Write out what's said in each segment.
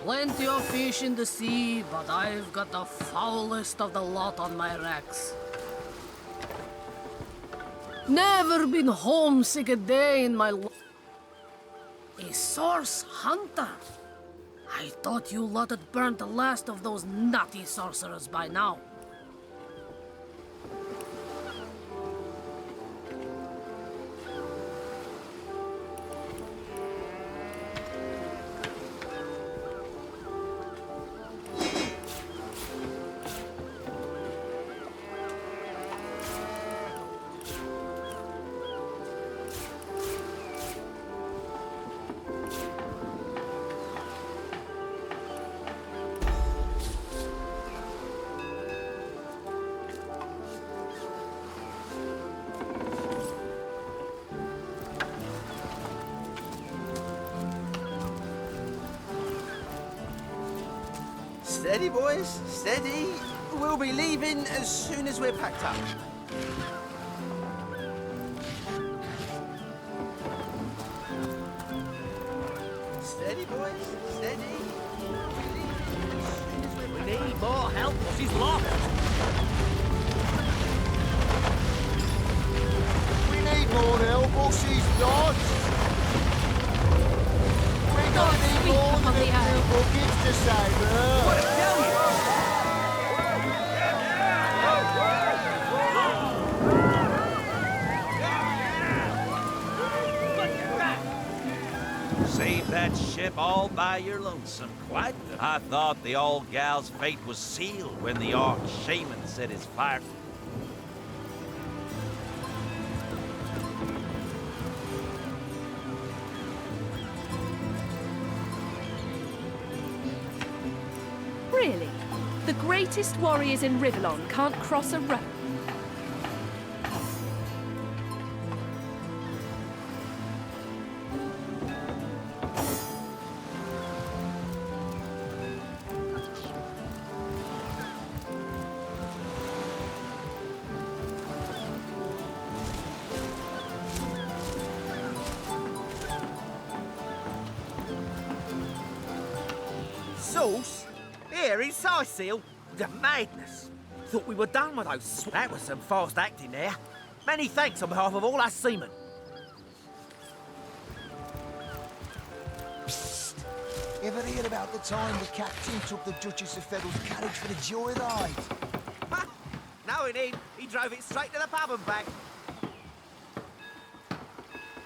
Plenty of fish in the sea, but I've got the foulest of the lot on my racks. Never been homesick a day in my life. A source hunter? I thought you lot had burnt the last of those nutty sorcerers by now. Steady, boys, steady. We'll be leaving as soon as we're packed up. Steady, boys, steady. We'll be leaving as soon as we're packed up. We need more help, or she's lost. We need more help or she's lost. We don't need more than a few buckets to save her. What I tell you? Save that ship all by your lonesome, quite. I thought the old gal's fate was sealed when the Orc shaman set his fire. Really? The greatest warriors in Rivellon can't cross a road? Sauce? Here in Seal? The madness. Thought we were done with those. That was some fast acting there. Many thanks on behalf of all us seamen. Psst. Ever hear about the time the captain took the Duchess of Feddle's carriage for the joyride? Ha! No, he didn't. He drove it straight to the pub and back.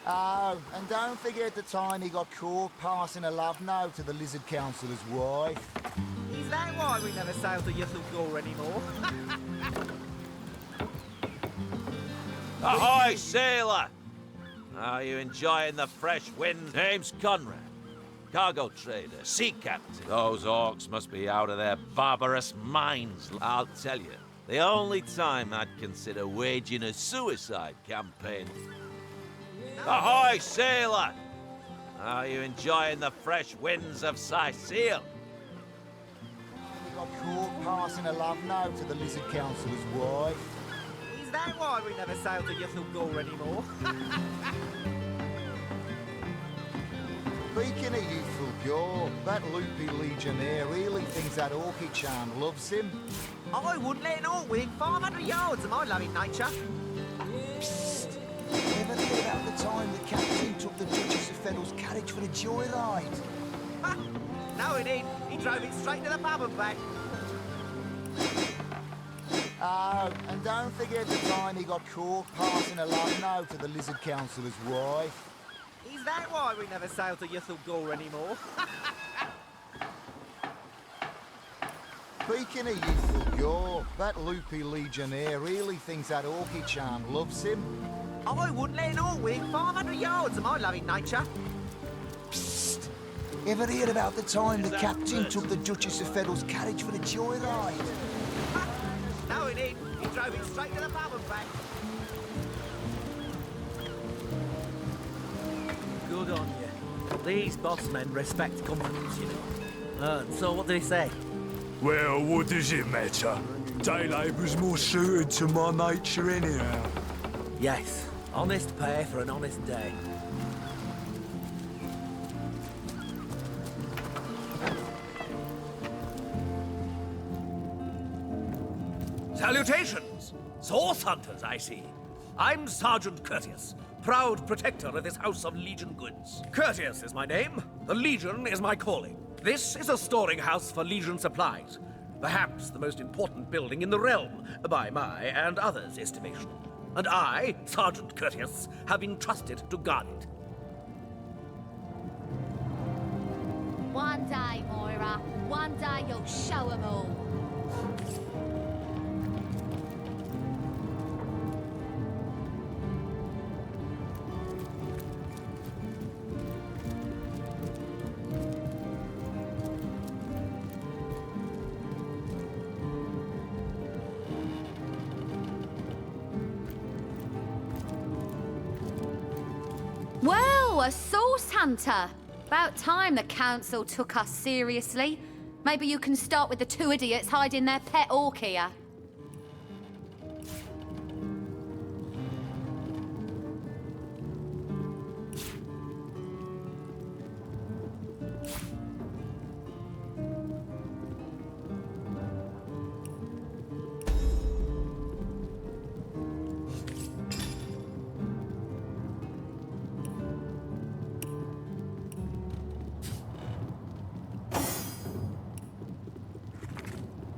Oh, and don't forget the time he got caught passing a love note to the Lizard Councillor's wife. Is that why we never sail to Ythel anymore? Ahoy, sailor! Are you enjoying the fresh wind? Name's Conrad. Cargo trader, sea captain. Those orcs must be out of their barbarous minds. I'll tell you, the only time I'd consider waging a suicide campaign. Ahoy, sailor! Are you enjoying the fresh winds of Sicile? He got caught passing a love note to the Lizard Councillor's wife. Is that why we never sail to Ythel anymore? Speaking of youthful gore, that loopy legionnaire really thinks that Orchid-chan loves him. I wouldn't let an orc within 500 yards of my loving nature. Psst. Ever hear about the time the captain took the Duchess of Feddle's carriage for the joyride? Ha! No, he didn't. He drove it straight to the pub and back. Oh, and don't forget the time he got caught passing a love note to the Lizard Councillor's wife. Is that why we never sail to Ythel anymore? Speaking of youthful gore, that loopy legionnaire really thinks that Orchid-chan loves him. I wouldn't let an orc within 500 yards of my loving nature. Psst. Ever hear about the time the captain took the Duchess of Feddle's carriage for the joyride? Ha! No, he didn't. He drove it straight to the pub and back. Good on you. These boss men respect confidence, you know. So what did he say? Well, what does it matter? Day labour's more suited to my nature anyhow. Yes, Honest pay for an honest day. Salutations! Source hunters, I see. I'm Sergeant Courteous, proud protector of this house of Legion goods. Courteous is my name. The Legion is my calling. This is a storing house for Legion supplies. Perhaps the most important building in the realm, by my and others' estimation. And I, Sergeant Courteous, have been trusted to guard it. One day, Moira. One day you'll show 'em all. Well, a source hunter. About time the council took us seriously. Maybe you can start with the two idiots hiding their pet orc here.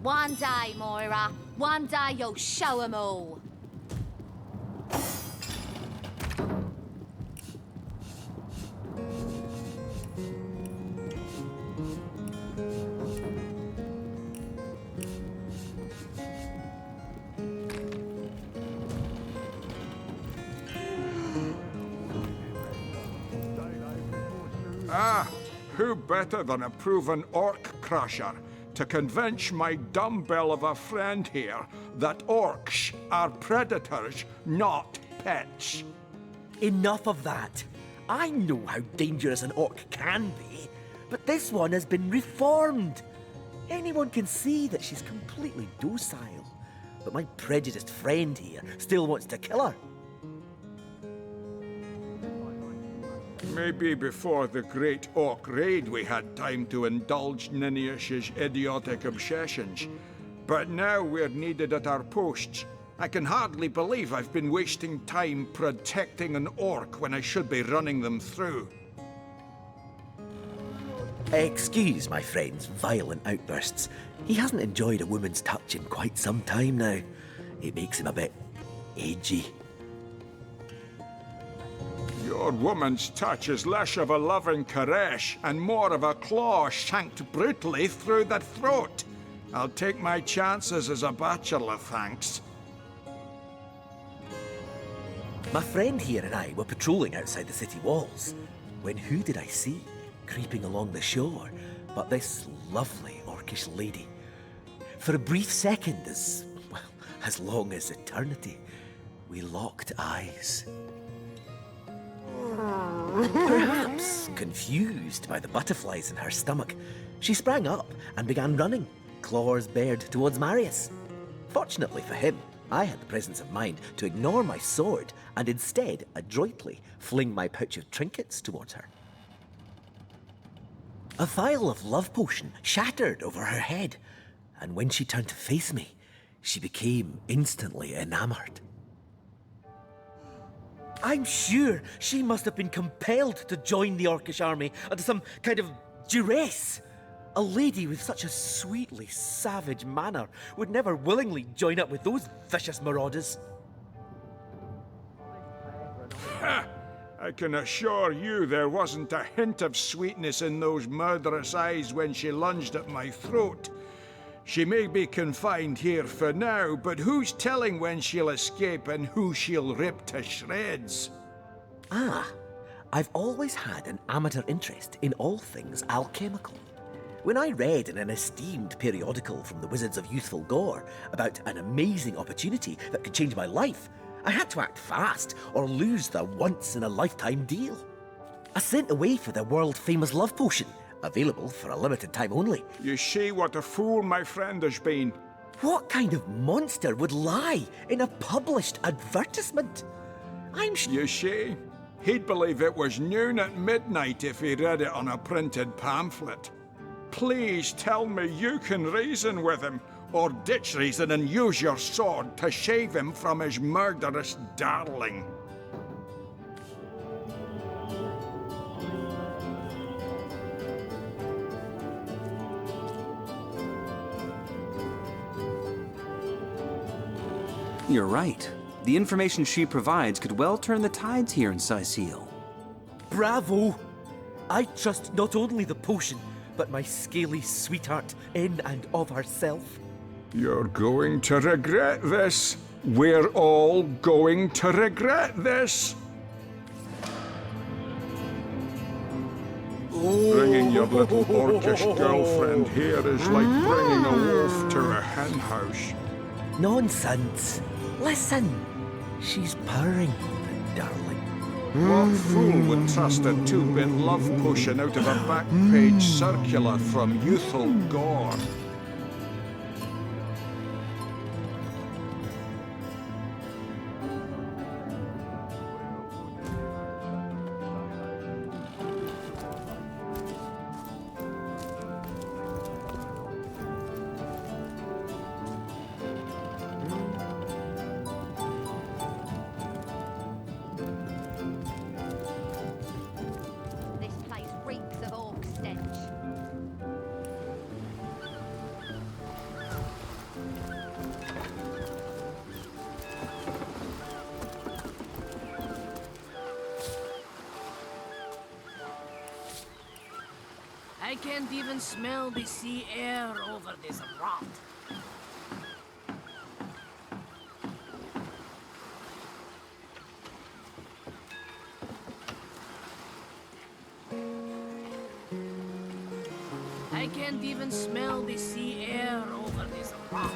One day, Moira. One day you'll show 'em all. Ah, who better than a proven orc crusher to convince my dumbbell of a friend here that orcs are predators, not pets? Enough of that. I know how dangerous an orc can be, but this one has been reformed. Anyone can see that she's completely docile, but my prejudiced friend here still wants to kill her. Maybe before the Great Orc Raid we had time to indulge Ninius's idiotic obsessions. But now we're needed at our posts. I can hardly believe I've been wasting time protecting an orc when I should be running them through. Excuse my friend's violent outbursts. He hasn't enjoyed a woman's touch in quite some time now. It makes him a bit edgy. Your woman's touch is less of a loving caress and more of a claw shanked brutally through the throat. I'll take my chances as a bachelor, thanks. My friend here and I were patrolling outside the city walls, when who did I see creeping along the shore but this lovely orcish lady? For a brief second, as long as eternity, we locked eyes. Perhaps confused by the butterflies in her stomach, she sprang up and began running, claws bared towards Marius. Fortunately for him, I had the presence of mind to ignore my sword and instead adroitly fling my pouch of trinkets towards her. A vial of love potion shattered over her head, and when she turned to face me, she became instantly enamored. I'm sure she must have been compelled to join the Orcish army under some kind of duress. A lady with such a sweetly savage manner would never willingly join up with those vicious marauders. I can assure you there wasn't a hint of sweetness in those murderous eyes when she lunged at my throat. She may be confined here for now, but who's telling when she'll escape and who she'll rip to shreds? Ah, I've always had an amateur interest in all things alchemical. When I read in an esteemed periodical from the Wizards of Youthful Gore about an amazing opportunity that could change my life, I had to act fast or lose the once-in-a-lifetime deal. I sent away for the world-famous love potion, available for a limited time only. You see what a fool my friend has been. What kind of monster would lie in a published advertisement? You see, he'd believe it was noon at midnight if he read it on a printed pamphlet. Please tell me you can reason with him, or ditch reason and use your sword to shave him from his murderous darling. You're right. The information she provides could well turn the tides here in Sicile. Bravo! I trust not only the potion, but my scaly sweetheart in and of herself. You're going to regret this. We're all going to regret this. Bringing your little orcish girlfriend here is like bringing a wolf to a hen house. Nonsense. Listen. She's purring, the darling. What fool would trust a 2-bit love potion out of a back-page circular from youthful gore? This place reeks of orc stench. I can't even smell the sea air over this rot. I can't even smell the sea air over this rot.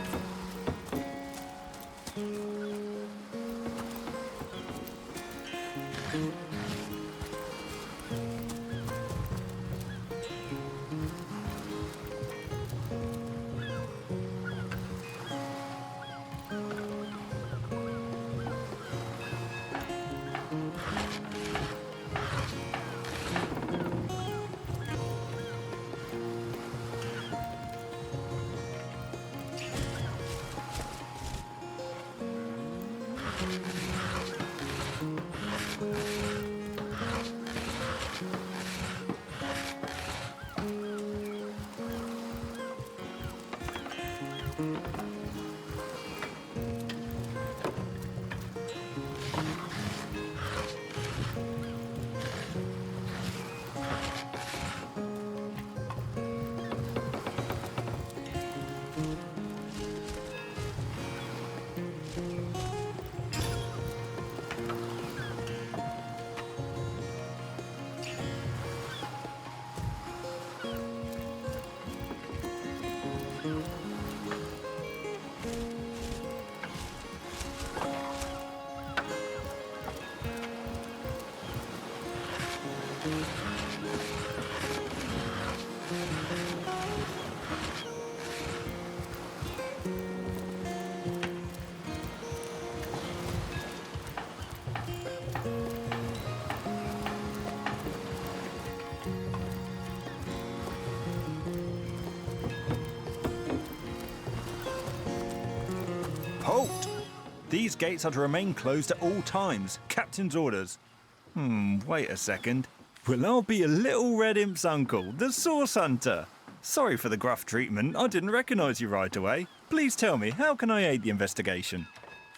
Halt! These gates are to remain closed at all times. Captain's orders. Wait a second. Well, I'll be a little red imp's uncle, the Source Hunter. Sorry for the gruff treatment. I didn't recognise you right away. Please tell me, how can I aid the investigation?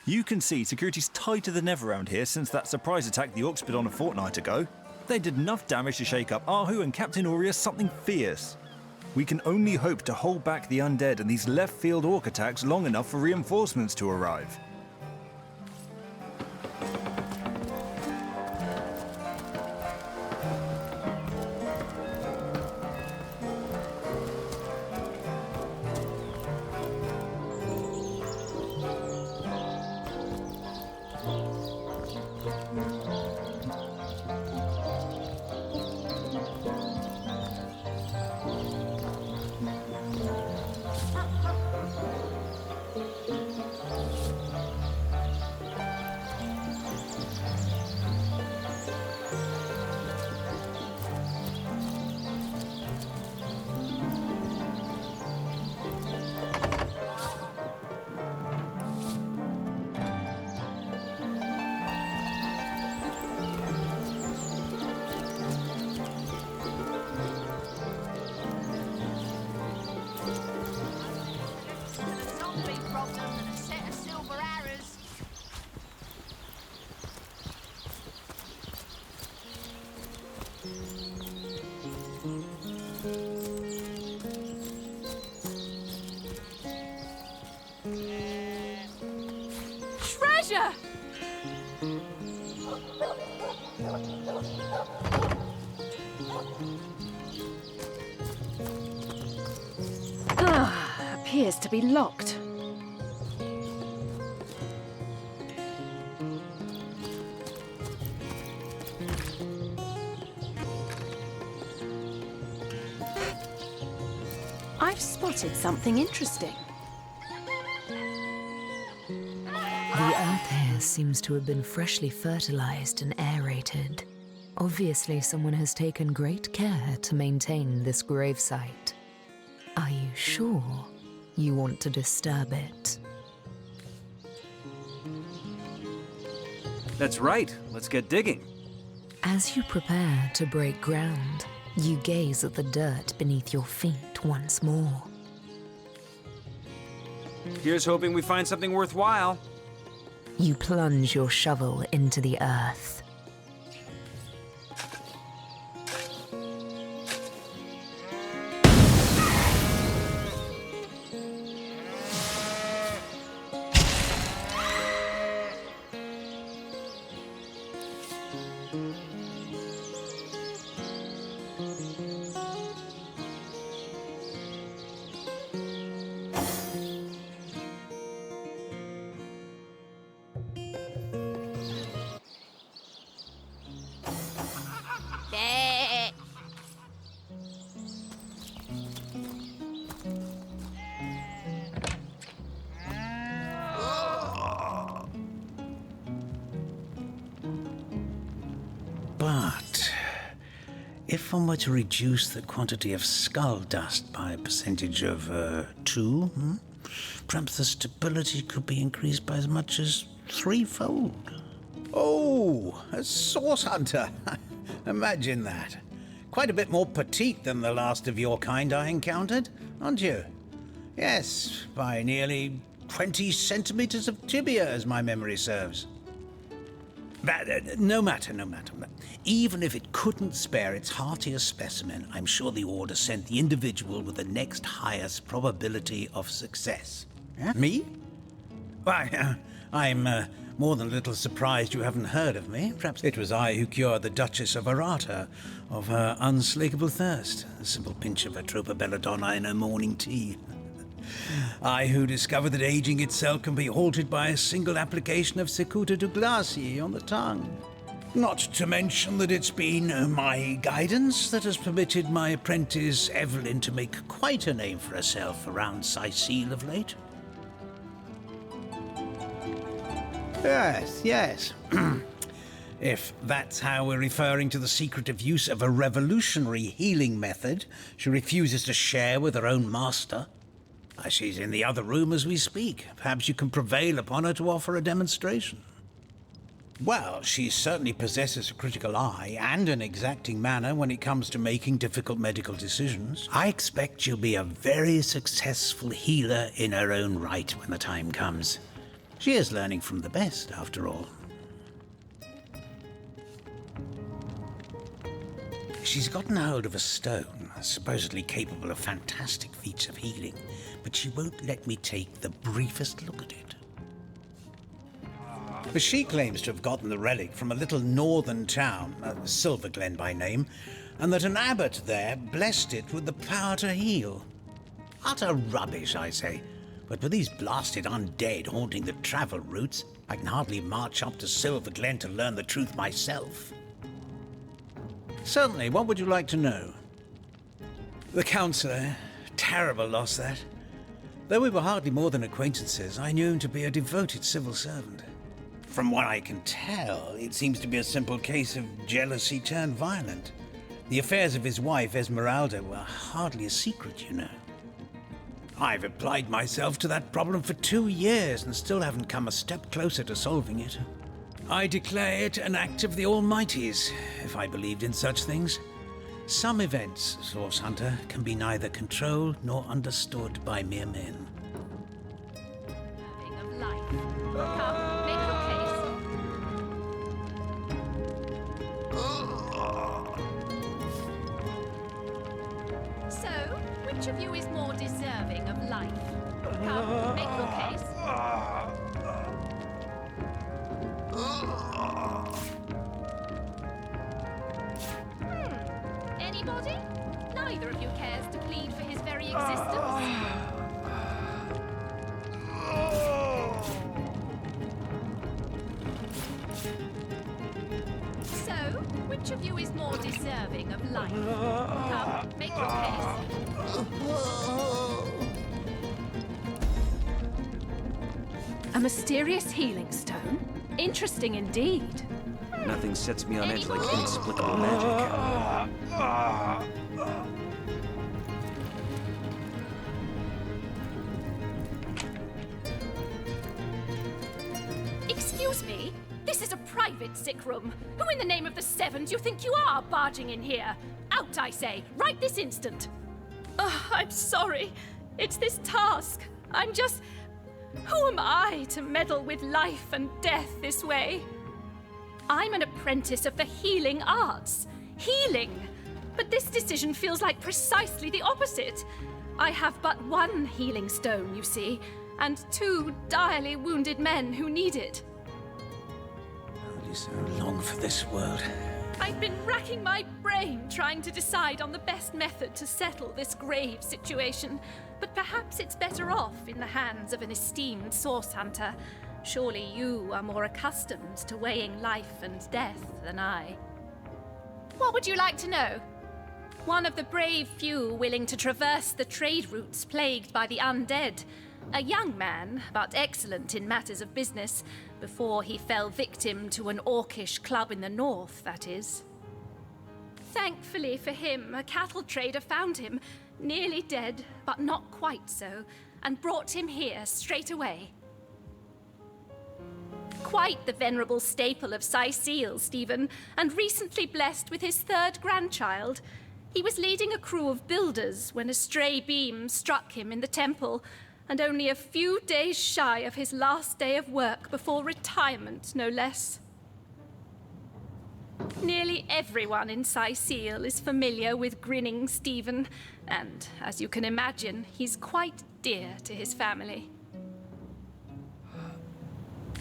You can see security's tighter than ever around here since that surprise attack the Orcs put on a fortnight ago. They did enough damage to shake up Ahu and Captain Aureus something fierce. We can only hope to hold back the undead and these left-field Orc attacks long enough for reinforcements to arrive. Treasure! Appears to be locked. I've spotted something interesting. The earth here seems to have been freshly fertilized and aerated. Obviously, someone has taken great care to maintain this gravesite. Are you sure you want to disturb it? That's right. Let's get digging. As you prepare to break ground, you gaze at the dirt beneath your feet once more. Here's hoping we find something worthwhile. You plunge your shovel into the earth. But if one were to reduce the quantity of skull dust by a percentage of 2, perhaps the stability could be increased by as much as 3-fold. Oh, a source hunter. Imagine that. Quite a bit more petite than the last of your kind I encountered, aren't you? Yes, by nearly 20 centimeters of tibia, as my memory serves. But no matter. Even if it couldn't spare its heartiest specimen, I'm sure the Order sent the individual with the next highest probability of success. Yeah? Me? Why, I'm more than a little surprised you haven't heard of me. Perhaps it was I who cured the Duchess of Arata of her unslakable thirst. A simple pinch of Atropa belladonna in her morning tea. I who discovered that aging itself can be halted by a single application of Cicuta douglasii on the tongue. Not to mention that it's been my guidance that has permitted my apprentice Evelyn to make quite a name for herself around Sicile of late. Yes. If that's how we're referring to the secretive use of a revolutionary healing method she refuses to share with her own master. She's in the other room as we speak. Perhaps you can prevail upon her to offer a demonstration. Well, she certainly possesses a critical eye and an exacting manner when it comes to making difficult medical decisions. I expect she'll be a very successful healer in her own right when the time comes. She is learning from the best, after all. She's gotten hold of a stone, supposedly capable of fantastic feats of healing, but she won't let me take the briefest look at it. But she claims to have gotten the relic from a little northern town, Silver Glen by name, and that an abbot there blessed it with the power to heal. Utter rubbish, I say. But with these blasted undead haunting the travel routes, I can hardly march up to Silver Glen to learn the truth myself. Certainly, what would you like to know? The counsellor. Terrible loss, that. Though we were hardly more than acquaintances, I knew him to be a devoted civil servant. From what I can tell, it seems to be a simple case of jealousy turned violent. The affairs of his wife, Esmeralda, were hardly a secret, you know. I've applied myself to that problem for 2 years and still haven't come a step closer to solving it. I declare it an act of the Almighty's, if I believed in such things. Some events, Source Hunter, can be neither controlled nor understood by mere men. Of life. Come, make your case. Which of you is more deserving of life? Come, make your case. Anybody? Neither of you cares to plead for his very existence. So, which of you is more deserving of life? Come, make your case. A mysterious healing stone? Interesting indeed. Nothing sets me on edge like inexplicable magic. Excuse me? This is a private sick room. Who in the name of the Seven do you think you are barging in here? Out, I say, right this instant. I'm sorry. It's this task. I'm just... Who am I to meddle with life and death this way? I'm an apprentice of the healing arts. Healing! But this decision feels like precisely the opposite. I have but one healing stone, you see, and 2 direly wounded men who need it. Only so long for this world. I've been racking my brain trying to decide on the best method to settle this grave situation, but perhaps it's better off in the hands of an esteemed source hunter. Surely you are more accustomed to weighing life and death than I. What would you like to know? One of the brave few willing to traverse the trade routes plagued by the undead. A young man, but excellent in matters of business, before he fell victim to an orcish club in the north, that is. Thankfully for him, a cattle trader found him, nearly dead, but not quite so, and brought him here straight away. Quite the venerable staple of Seal, Stephen, and recently blessed with his 3rd grandchild. He was leading a crew of builders when a stray beam struck him in the temple, and only a few days shy of his last day of work before retirement, no less. Nearly everyone in Seal is familiar with grinning Stephen, and, as you can imagine, he's quite dear to his family.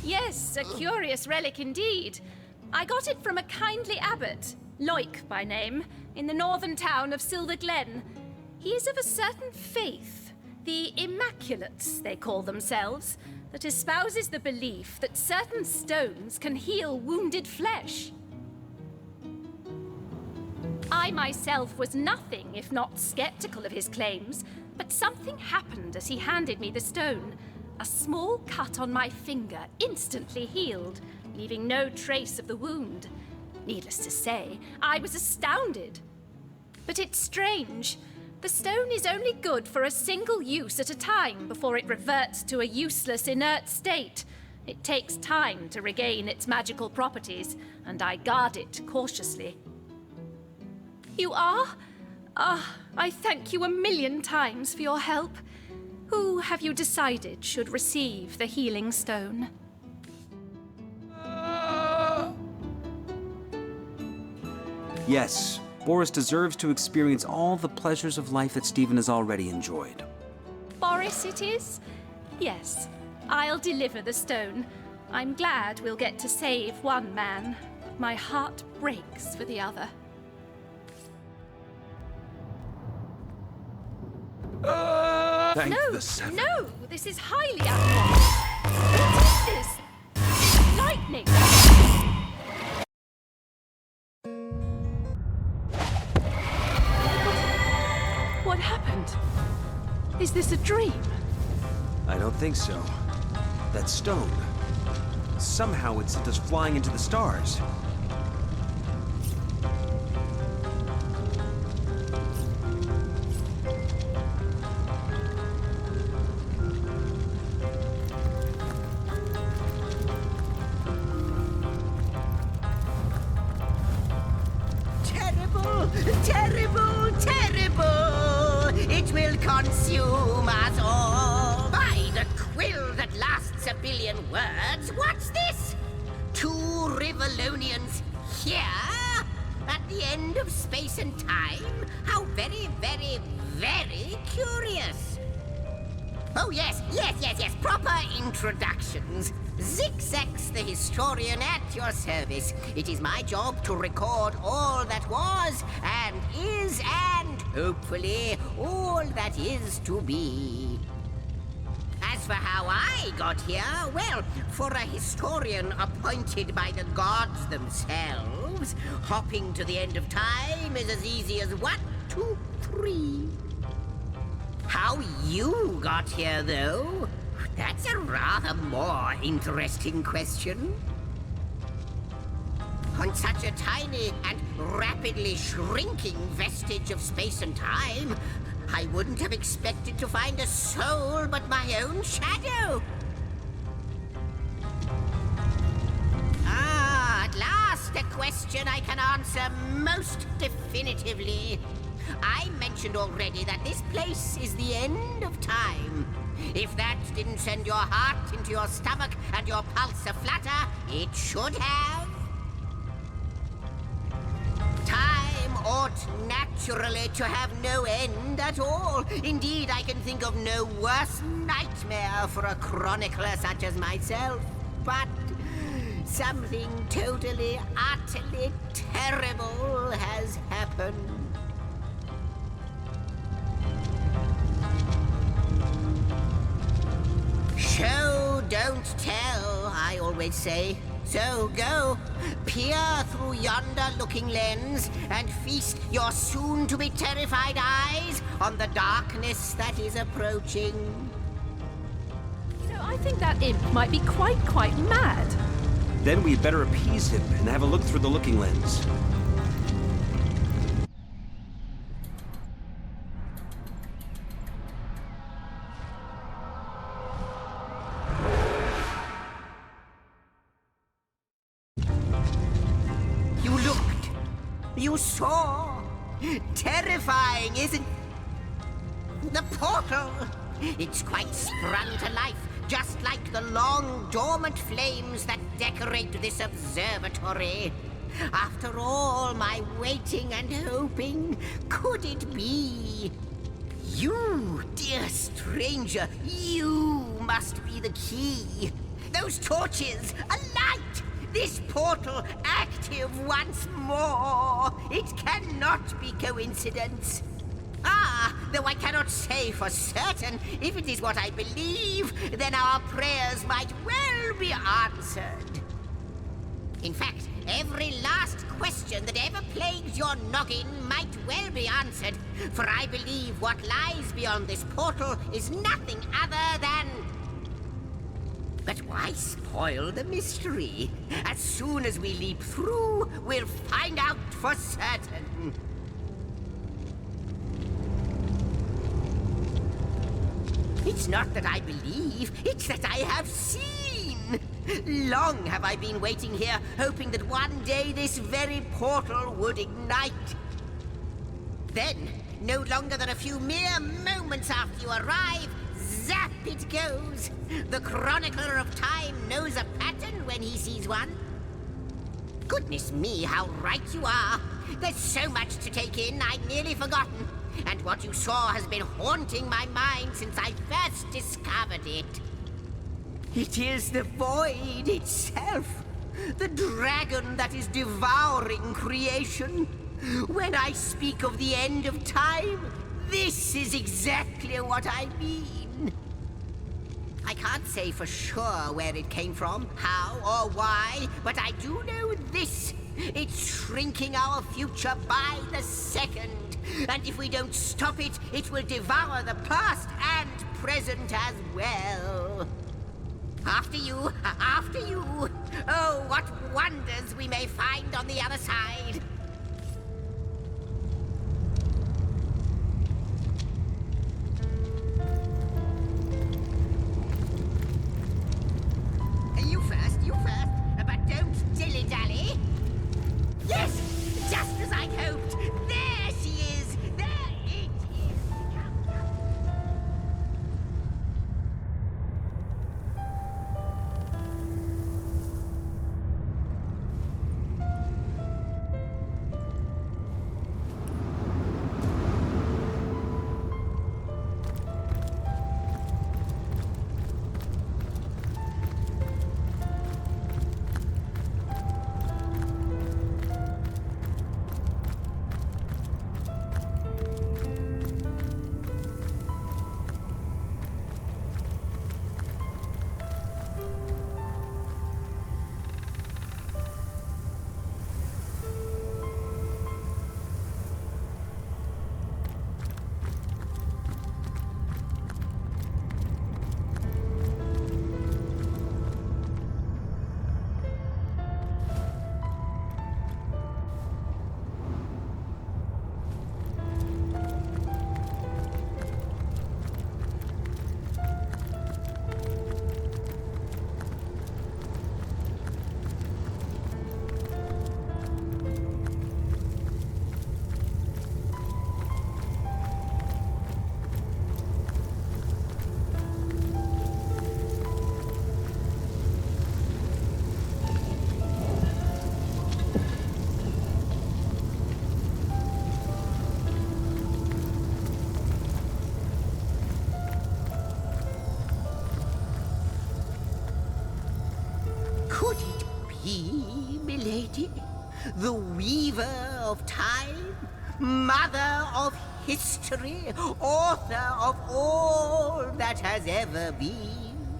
Yes, a curious relic indeed. I got it from a kindly abbot, Loic by name, in the northern town of Silver Glen. He is of a certain faith, the Immaculates, they call themselves, that espouses the belief that certain stones can heal wounded flesh. I myself was nothing if not skeptical of his claims, but something happened as he handed me the stone. A small cut on my finger instantly healed, leaving no trace of the wound. Needless to say, I was astounded. But it's strange. The stone is only good for a single use at a time before it reverts to a useless, inert state. It takes time to regain its magical properties, and I guard it cautiously. You are? I thank you 1,000,000 times for your help. Who have you decided should receive the healing stone? Yes, Boris deserves to experience all the pleasures of life that Stephen has already enjoyed. Boris it is? Yes, I'll deliver the stone. I'm glad we'll get to save one man. My heart breaks for the other. Thank No, the Seven. no, this is highly abnormal. What is this? Lightning! What happened? Is this a dream? I don't think so. That stone. Somehow it sent us flying into the stars. Terrible, terrible! It will consume us all! By the quill that lasts 1,000,000,000 words, what's this? 2 Rivalonians here? At the end of space and time? How very, very, very curious. Oh, yes. Proper introductions. Zigzags the historian at your service. It is my job to record all that was and is and, hopefully, all that is to be. As for how I got here, well, for a historian appointed by the gods themselves, hopping to the end of time is as easy as 1, 2, 3. How you got here, though? That's a rather more interesting question. On such a tiny and rapidly shrinking vestige of space and time, I wouldn't have expected to find a soul but my own shadow. At last a question I can answer most definitively. I mentioned already that this place is the end of time. If that didn't send your heart into your stomach and your pulse a-flutter, it should have. Time ought naturally to have no end at all. Indeed, I can think of no worse nightmare for a chronicler such as myself. But something totally, utterly terrible has happened. Show, don't tell, I always say. So go, peer through yonder looking lens and feast your soon-to-be terrified eyes on the darkness that is approaching. You know, I think that imp might be quite mad. Then we'd better appease him and have a look through the looking lens. You saw. Terrifying, isn't... The portal! It's quite sprung to life, just like the long, dormant flames that decorate this observatory. After all my waiting and hoping, could it be? You, dear stranger, you must be the key. Those torches, alight! This portal active once more. It cannot be coincidence. Though I cannot say for certain. If it is what I believe, then our prayers might well be answered. In fact, every last question that ever plagues your noggin might well be answered, for I believe what lies beyond this portal is nothing other than... But why spoil the mystery? As soon as we leap through, we'll find out for certain. It's not that I believe, it's that I have seen. Long have I been waiting here, hoping that one day this very portal would ignite. Then, no longer than a few mere moments after you arrive, zap it goes! The chronicler of time knows a pattern when he sees one. Goodness me, how right you are. There's so much to take in, I'd nearly forgotten. And what you saw has been haunting my mind since I first discovered it. It is the void itself. The dragon that is devouring creation. When I speak of the end of time, this is exactly what I mean. I can't say for sure where it came from, how or why, but I do know this. It's shrinking our future by the second. And if we don't stop it, it will devour the past and present as well. After you, after you. Oh, what wonders we may find on the other side. You first, but don't dilly-dally. Yes, just as I'd hoped. There she is. There it is. milady? The weaver of time? Mother of history? Author of all that has ever been?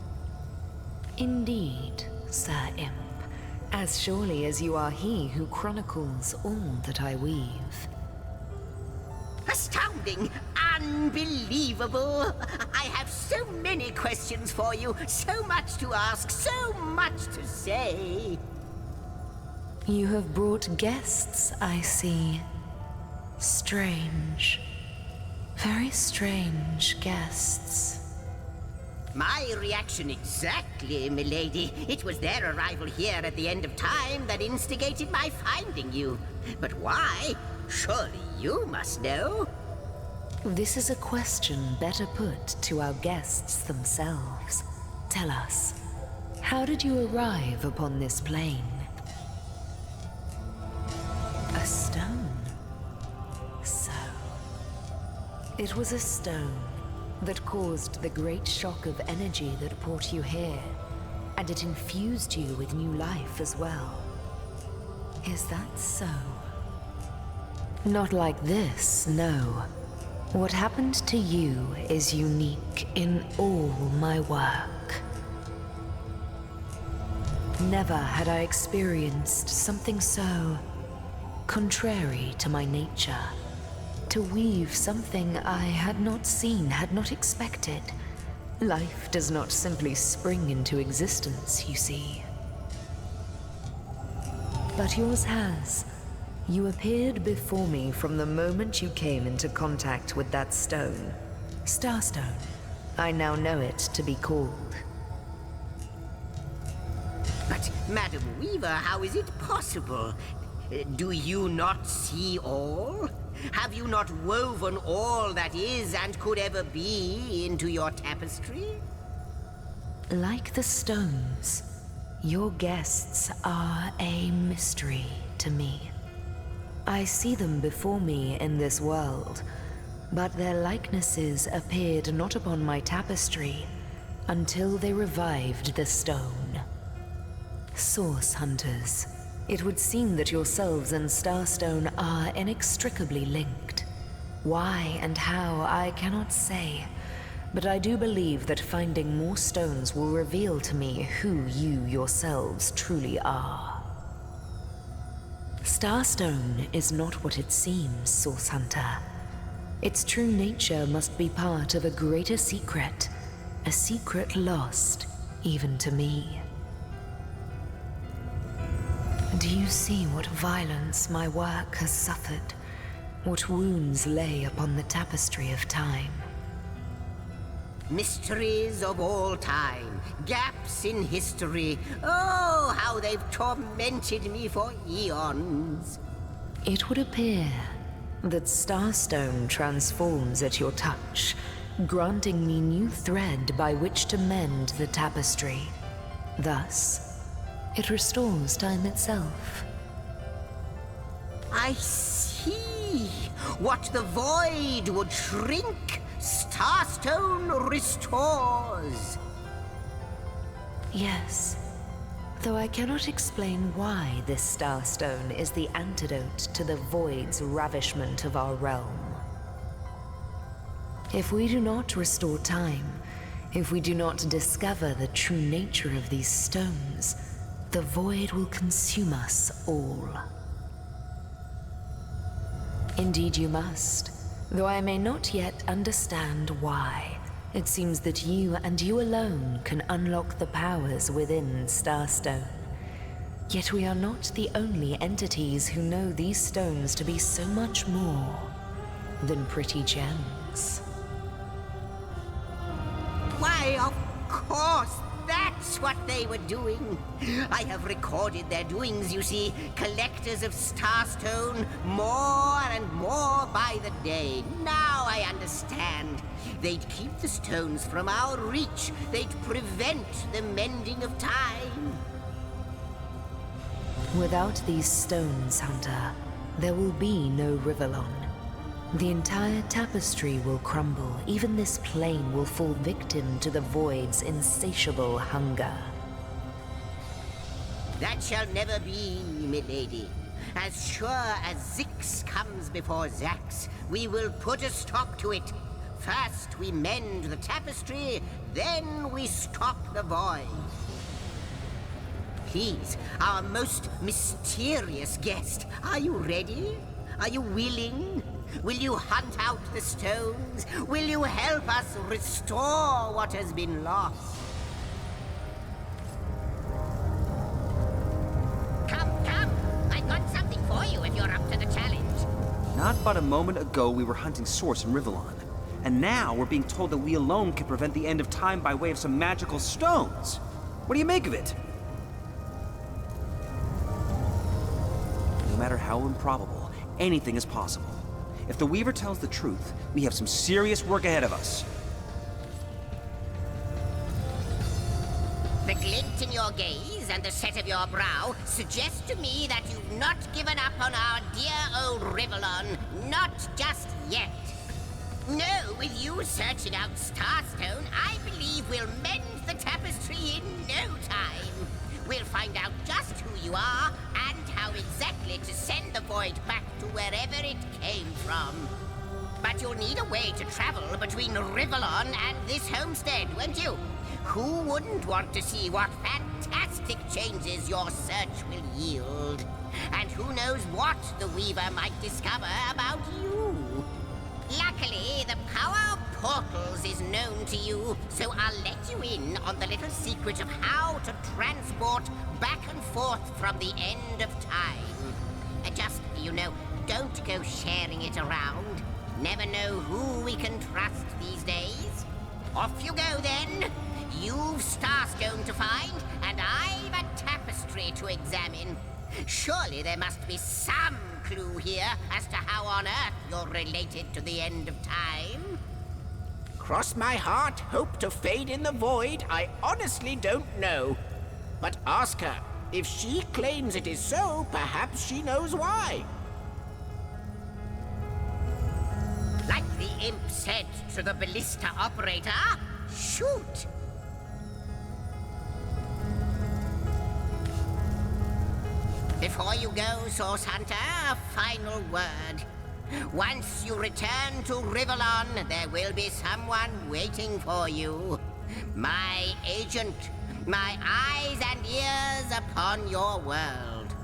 Indeed, Sir Imp. As surely as you are he who chronicles all that I weave. Astounding! Unbelievable! I have so many questions for you, so much to ask, so much to say. You have brought guests, I see. Strange. Very strange guests. My reaction exactly, milady. It was their arrival here at the end of time that instigated my finding you. But why? Surely you must know. This is a question better put to our guests themselves. Tell us, how did you arrive upon this plane? A stone. So, it was a stone that caused the great shock of energy that brought you here, and it infused you with new life as well. Is that so? Not like this, no. What happened to you is unique in all my work. Never had I experienced something so contrary to my nature. To weave something I had not seen, had not expected. Life does not simply spring into existence, you see. But yours has. You appeared before me from the moment you came into contact with that stone. Starstone. I now know it to be called. But, Madam Weaver, how is it possible? Do you not see all? Have you not woven all that is and could ever be into your tapestry? Like the stones, your guests are a mystery to me. I see them before me in this world, but their likenesses appeared not upon my tapestry until they revived the stone. Source hunters. It would seem that yourselves and Starstone are inextricably linked. Why and how, I cannot say, but I do believe that finding more stones will reveal to me who you yourselves truly are. Starstone is not what it seems, Source Hunter. Its true nature must be part of a greater secret, a secret lost even to me. Do you see what violence my work has suffered? What wounds lay upon the tapestry of time? Mysteries of all time, gaps in history. Oh, how they've tormented me for eons. It would appear that Starstone transforms at your touch, granting me new thread by which to mend the tapestry. Thus, it restores time itself. I see. What the void would shrink, Starstone restores. Yes, though I cannot explain why this Starstone is the antidote to the void's ravishment of our realm. If we do not restore time, if we do not discover the true nature of these stones, the void will consume us all. Indeed you must, though I may not yet understand why. It seems that you and you alone can unlock the powers within Starstone. Yet we are not the only entities who know these stones to be so much more than pretty gems. Why, of course, that's what they were doing. I have recorded their doings, you see. Collectors of Starstone, more and more by the day. Now I understand. They'd keep the stones from our reach. They'd prevent the mending of time. Without these stones, Hunter, there will be no Rivellon. The entire tapestry will crumble. Even this plane will fall victim to the void's insatiable hunger. That shall never be, milady. As sure as Zix comes before Zax, we will put a stop to it. First we mend the tapestry, then we stop the void. Please, our most mysterious guest, are you ready? Are you willing? Will you hunt out the stones? Will you help us restore what has been lost? Come, I got something for you if you're up to the challenge. Not but a moment ago we were hunting Source in Rivellon. And now we're being told that we alone can prevent the end of time by way of some magical stones. What do you make of it? No matter how improbable, anything is possible. If the Weaver tells the truth, we have some serious work ahead of us. The glint in your gaze and the set of your brow suggest to me that you've not given up on our dear old Rivellon. Not just yet. No, with you searching out Starstone, I believe we'll mend the tapestry in no time. We'll find out just who you are and how exactly to send the void back to wherever it came from. But you'll need a way to travel between Rivellon and this homestead, won't you? Who wouldn't want to see what fantastic changes your search will yield? And who knows what the Weaver might discover about you? Luckily, the power of portals is known to you, so I'll let you in on the little secret of how to transport back and forth from the end of time. Just, don't go sharing it around. Never know who we can trust these days. Off you go, then. You've Starstone to find, and I've a tapestry to examine. Surely there must be some clue here as to how on earth you're related to the end of time. Cross my heart, hope to fade in the void, I honestly don't know. But ask her. If she claims it is so, perhaps she knows why. Like the imp said to the ballista operator, shoot! Before you go, Source Hunter, a final word. Once you return to Rivellon, there will be someone waiting for you. My agent, my eyes and ears upon your world.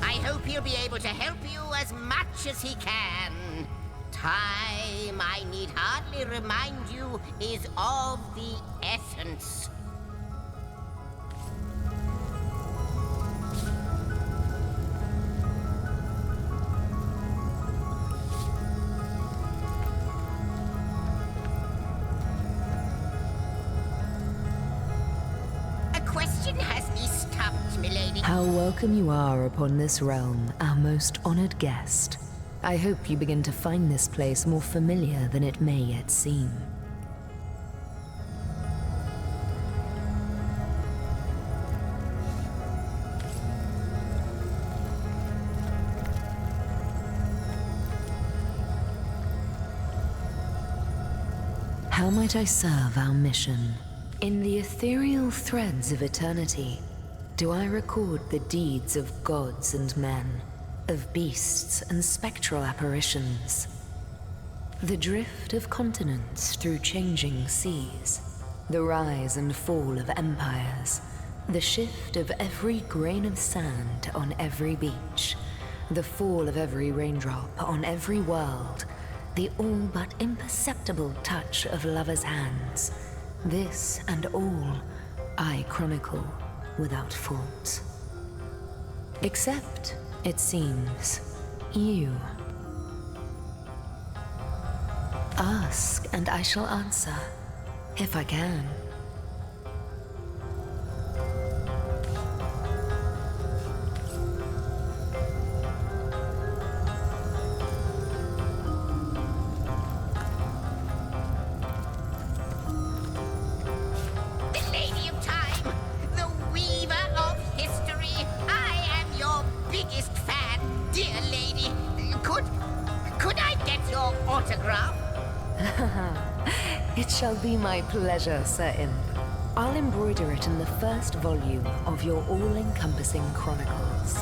I hope he'll be able to help you as much as he can. Time, I need hardly remind you, is of the essence. How welcome you are upon this realm, our most honored guest. I hope you begin to find this place more familiar than it may yet seem. How might I serve our mission? In the ethereal threads of eternity, do I record the deeds of gods and men, of beasts and spectral apparitions? The drift of continents through changing seas, the rise and fall of empires, the shift of every grain of sand on every beach, the fall of every raindrop on every world, the all but imperceptible touch of lovers' hands. This and all I chronicle without fault. Except, it seems, you. Ask and I shall answer, if I can. It shall be my pleasure, Sir Imp. I'll embroider it in the first volume of your all-encompassing chronicles.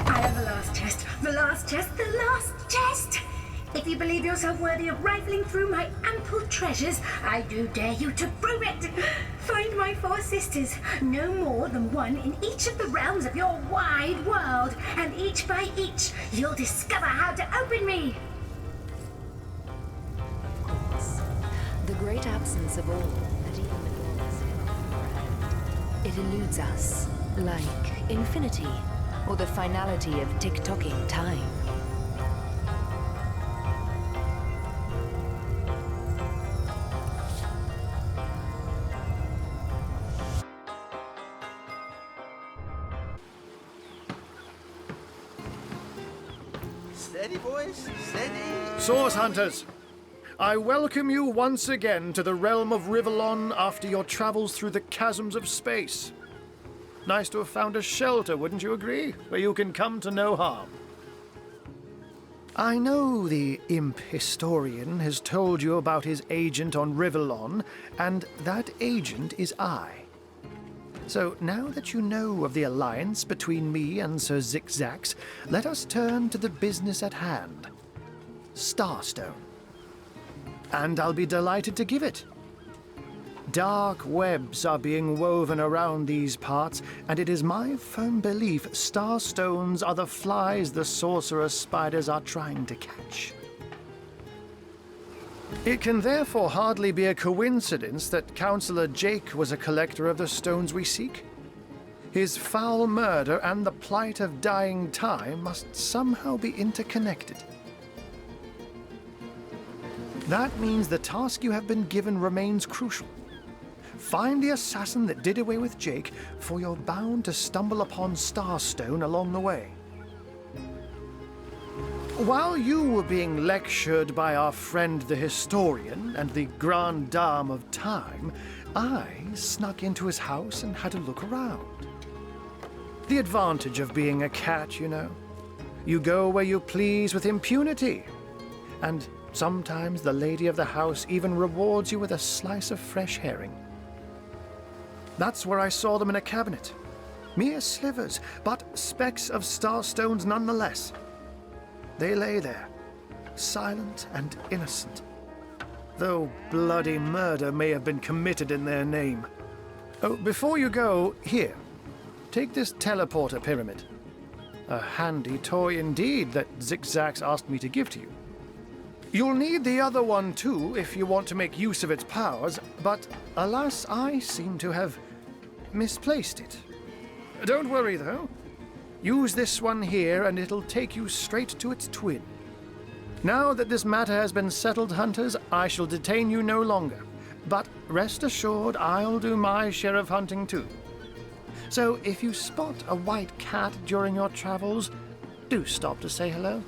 I have the last chest, the last chest, the last chest! If you believe yourself worthy of rifling through my ample treasures, I do dare you to prove it! Find my 4 sisters, no more than one in each of the realms of your wide world, and each by each, you'll discover how to open me! Of course, the great absence of all that even the gods comprehend. It eludes us, like infinity, or the finality of tick-tocking time. Steady, boys, steady. Source Hunters, I welcome you once again to the realm of Rivellon after your travels through the chasms of space. Nice to have found a shelter, wouldn't you agree? Where you can come to no harm. I know the imp historian has told you about his agent on Rivellon, and that agent is I. So now that you know of the alliance between me and Sir Zigzags, let us turn to the business at hand. Starstone. And I'll be delighted to give it. Dark webs are being woven around these parts, and it is my firm belief starstones are the flies the sorcerer's spiders are trying to catch. It can therefore hardly be a coincidence that Councillor Jake was a collector of the stones we seek. His foul murder and the plight of dying time must somehow be interconnected. That means the task you have been given remains crucial. Find the assassin that did away with Jake, for you're bound to stumble upon Starstone along the way. While you were being lectured by our friend the historian and the grande dame of time, I snuck into his house and had a look around. The advantage of being a cat, you know. You go where you please with impunity. And sometimes the lady of the house even rewards you with a slice of fresh herring. That's where I saw them in a cabinet. Mere slivers, but specks of starstones nonetheless. They lay there, silent and innocent, though bloody murder may have been committed in their name. Oh, before you go, here, take this teleporter pyramid. A handy toy indeed that Zigzags asked me to give to you. You'll need the other one too if you want to make use of its powers, but alas, I seem to have misplaced it. Don't worry though. Use this one here and it'll take you straight to its twin. Now that this matter has been settled, Hunters, I shall detain you no longer. But rest assured, I'll do my share of hunting too. So if you spot a white cat during your travels, do stop to say hello.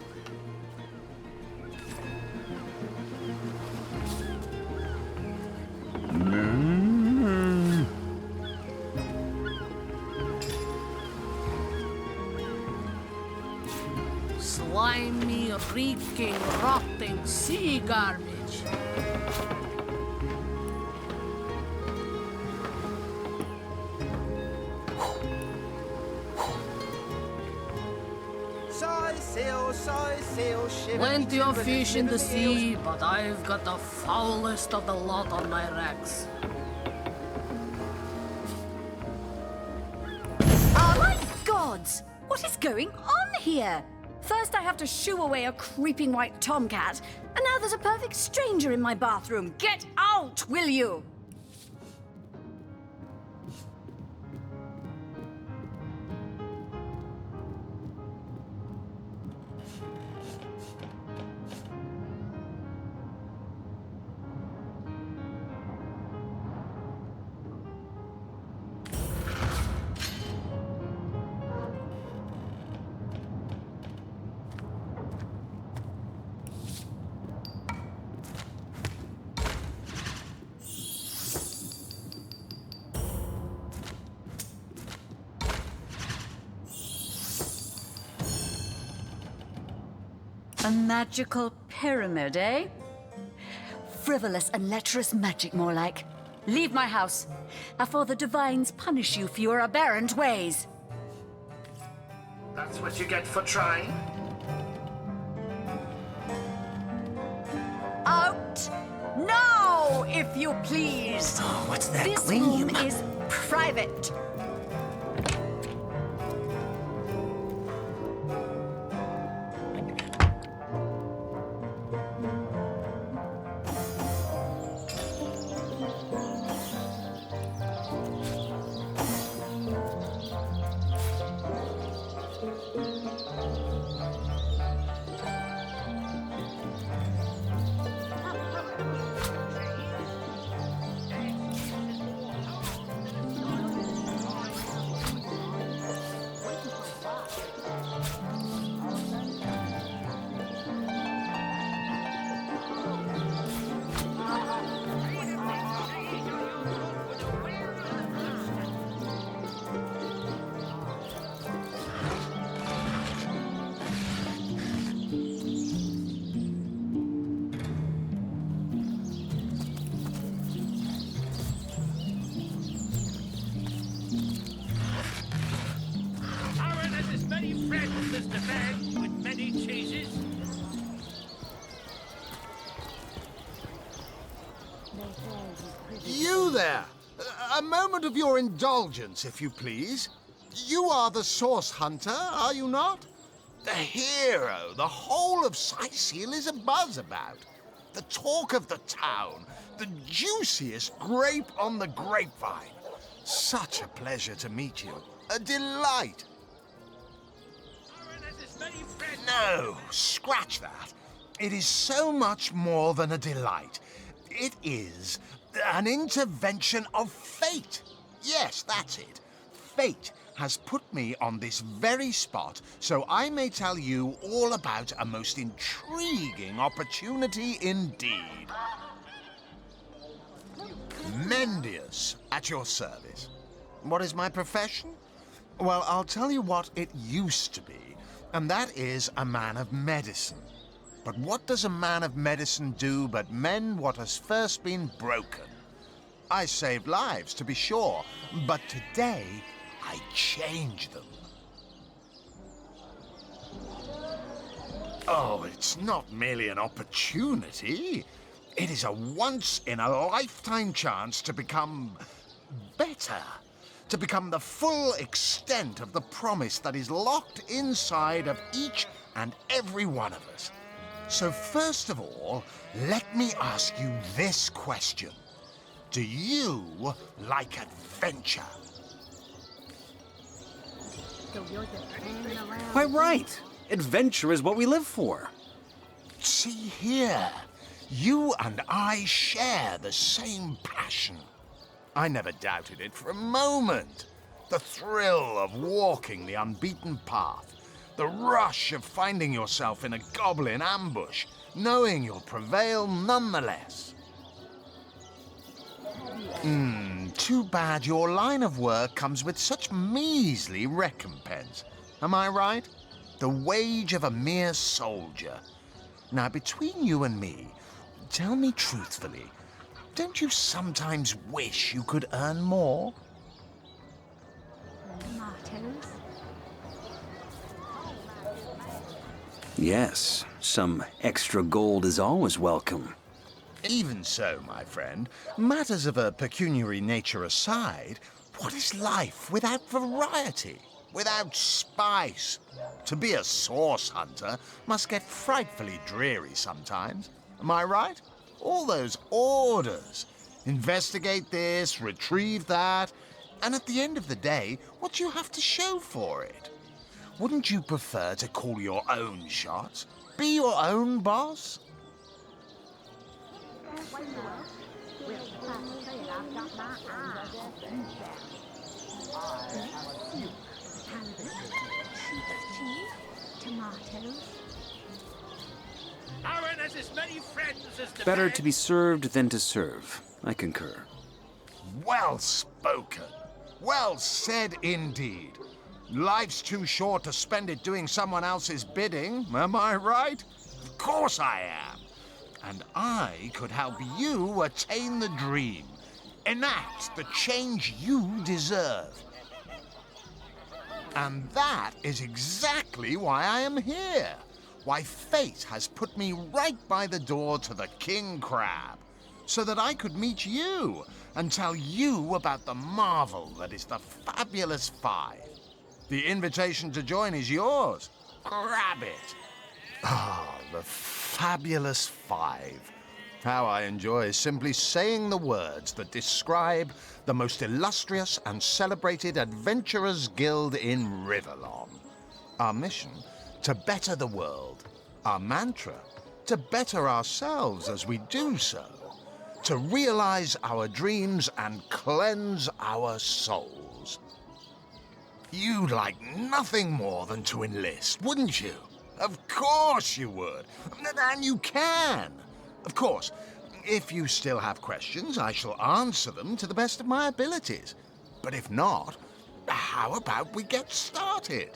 Slimy, reeking, rotting sea garbage. Plenty of fish in the sea, but I've got the foulest of the lot on my racks. Oh my gods! What is going on here? First I have to shoo away a creeping white tomcat, and now there's a perfect stranger in my bathroom. Get out, will you? A magical pyramid, eh? Frivolous and lecherous magic, more like. Leave my house, afore the divines punish you for your aberrant ways. That's what you get for trying. Out! Now, if you please! Oh, what's that This gleam? room is private. You there! A moment of your indulgence, if you please. You are the Source Hunter, are you not? The hero the whole of Sicil is abuzz about. The talk of the town. The juiciest grape on the grapevine. Such a pleasure to meet you. A delight. No, scratch that. It is so much more than a delight. It is an intervention of fate. Yes, that's it. Fate has put me on this very spot so I may tell you all about a most intriguing opportunity indeed. Mendius, at your service. What is my profession? Well, I'll tell you what it used to be, and that is a man of medicine. But what does a man of medicine do but mend what has first been broken? I saved lives, to be sure, but today I change them. Oh, it's not merely an opportunity. It is a once-in-a-lifetime chance to become better. To become the full extent of the promise that is locked inside of each and every one of us. So first of all, let me ask you this question. Do you like adventure? Quite right. Adventure is what we live for. See here. You and I share the same passion. I never doubted it for a moment. The thrill of walking the unbeaten path. The rush of finding yourself in a goblin ambush, knowing you'll prevail nonetheless. Too bad your line of work comes with such measly recompense. Am I right? The wage of a mere soldier. Now, between you and me, tell me truthfully, don't you sometimes wish you could earn more? Yes, some extra gold is always welcome. Even so, my friend, matters of a pecuniary nature aside, what is life without variety, without spice? To be a source hunter must get frightfully dreary sometimes. Am I right? All those orders. Investigate this, retrieve that, and at the end of the day, what do you have to show for it? Wouldn't you prefer to call your own shots? Be your own boss? Better to be served than to serve. I concur. Well spoken. Well said indeed. Life's too short to spend it doing someone else's bidding, am I right? course I am. And I could help you attain the dream. Enact the change you deserve. And that is exactly why I am here. Why fate has put me right by the door to the King Crab, so that I could meet you and tell you about the marvel that is the Fabulous Five. The invitation to join is yours. Grab it. Ah, the Fabulous Five. How I enjoy simply saying the words that describe the most illustrious and celebrated adventurers' guild in Riverlon. Our mission, to better the world. Our mantra, to better ourselves as we do so. To realize our dreams and cleanse our souls. You'd like nothing more than to enlist, wouldn't you? Of course you would. And you can. Of course, if you still have questions, I shall answer them to the best of my abilities. But if not, how about we get started?